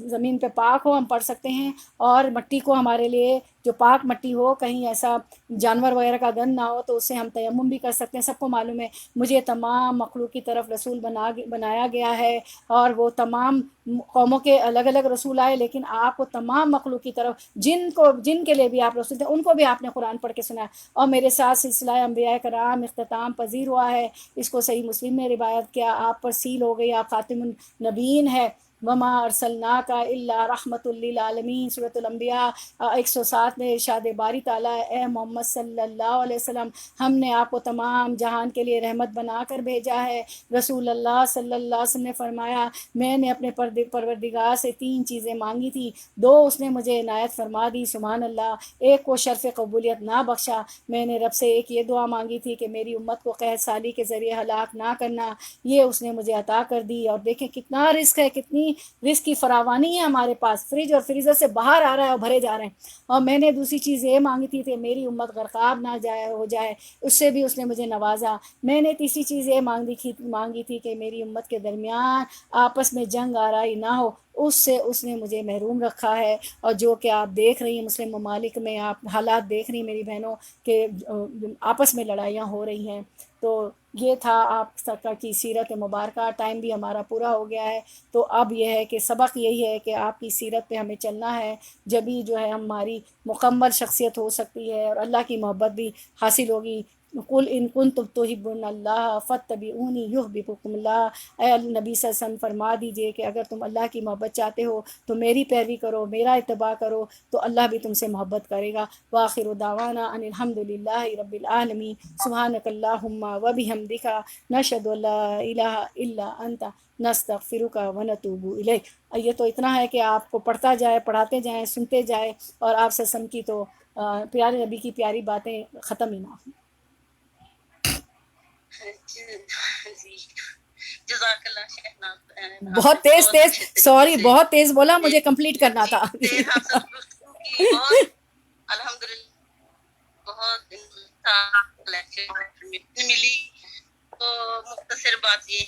زمین پہ پاک ہو ہم پڑھ سکتے ہیں، اور مٹی کو ہمارے لیے جو پاک مٹی ہو، کہیں ایسا جانور وغیرہ کا گند نہ ہو تو اس سے ہم تیمم بھی کر سکتے ہیں۔ سب کو معلوم ہے مجھے تمام مخلوق کی طرف رسول بنایا گیا ہے، اور وہ تمام قوموں کے الگ الگ رسول آئے، لیکن آپ کو تمام مخلوق کی طرف، جن کے لیے بھی آپ رسول تھے ان کو بھی آپ نے قرآن پڑھ کے سنایا، اور میرے ساتھ سلسلہ انبیاء کرام اختتام پذیر ہوا ہے۔ اس کو صحیح مسلم میں روایت کیا، آپ پر سیل ہو گئی، آپ خاتم النبیین ہے۔ وما ارسلناک الا رحمۃ للعالمین، سورۃ الانبیاء 107 میں ارشاد باری تعالیٰ، اے محمد صلی اللہ علیہ وسلم، ہم نے آپ کو تمام جہان کے لیے رحمت بنا کر بھیجا ہے۔ رسول اللہ صلی اللہ علیہ وسلم نے فرمایا میں نے اپنے پروردگار سے 3 چیزیں مانگی تھی، 2 اس نے مجھے عنایت فرما دی، سبحان اللہ، ایک کو شرف قبولیت نہ بخشا۔ میں نے رب سے ایک یہ دعا مانگی تھی کہ میری امت کو قحط سالی کے ذریعے ہلاک نہ کرنا، یہ اس نے مجھے عطا کر دی۔ اور دیکھیں کتنا رزق ہے، کتنی رزق کی فراوانی ہے ہمارے پاس، فریج اور فریزر سے باہر آ رہا ہے اور بھرے جا رہے ہیں۔ اور میں نے دوسری چیز یہ مانگی تھی کہ میری امت غرقاب نہ ہو جائے، اس سے بھی اس نے مجھے نوازا۔ میں نے تیسری چیز یہ مانگی تھی کہ میری امت کے درمیان آپس میں جنگ آرائی نہ ہو، اس سے اس نے مجھے محروم رکھا ہے۔ اور جو کہ آپ دیکھ رہی ہیں مسلم ممالک میں، آپ حالات دیکھ رہی ہیں میری بہنوں کہ آپس میں لڑائیاں ہو رہی ہیں۔ تو یہ تھا آپ سرکار کی سیرت مبارکہ۔ ٹائم بھی ہمارا پورا ہو گیا ہے، تو اب یہ ہے کہ سبق یہی ہے کہ آپ کی سیرت پہ ہمیں چلنا ہے، جبھی جو ہے ہماری مکمل شخصیت ہو سکتی ہے اور اللہ کی محبت بھی حاصل ہوگی۔ قل ان کنتم تحبون اللہ فاتبعونی یحببکم اللہ، اے نبی صلی اللہ علیہ وسلم فرما دیجئے کہ اگر تم اللہ کی محبت چاہتے ہو تو میری پیروی کرو، میرا اتباع کرو، تو اللہ بھی تم سے محبت کرے گا۔ وآخر دعوانا ان الحمد للہ رب العالمین، سبحانک اللہم وبحمدک، نشہد ان لا الہ الا انت، نستغفرک ونتوب الیک۔ یہ تو اتنا ہے کہ آپ کو پڑھتا جائے، پڑھاتے جائیں، سنتے جائیں، اور آپ سے سم کی تو پیارے نبی کی پیاری باتیں ختم ہی نہ ہوں۔ جی جزاک اللہ شہناز، آپ بہت نے تیز بہت تیز، اچھے طریقے سوری سے بہت تیز بولا، مجھے کمپلیٹ کرنا جی تھا۔ سے ہم سب گفتگو کی، بہت الحمدللہ بہت لیکچر ملی۔ تو مختصر بات یہ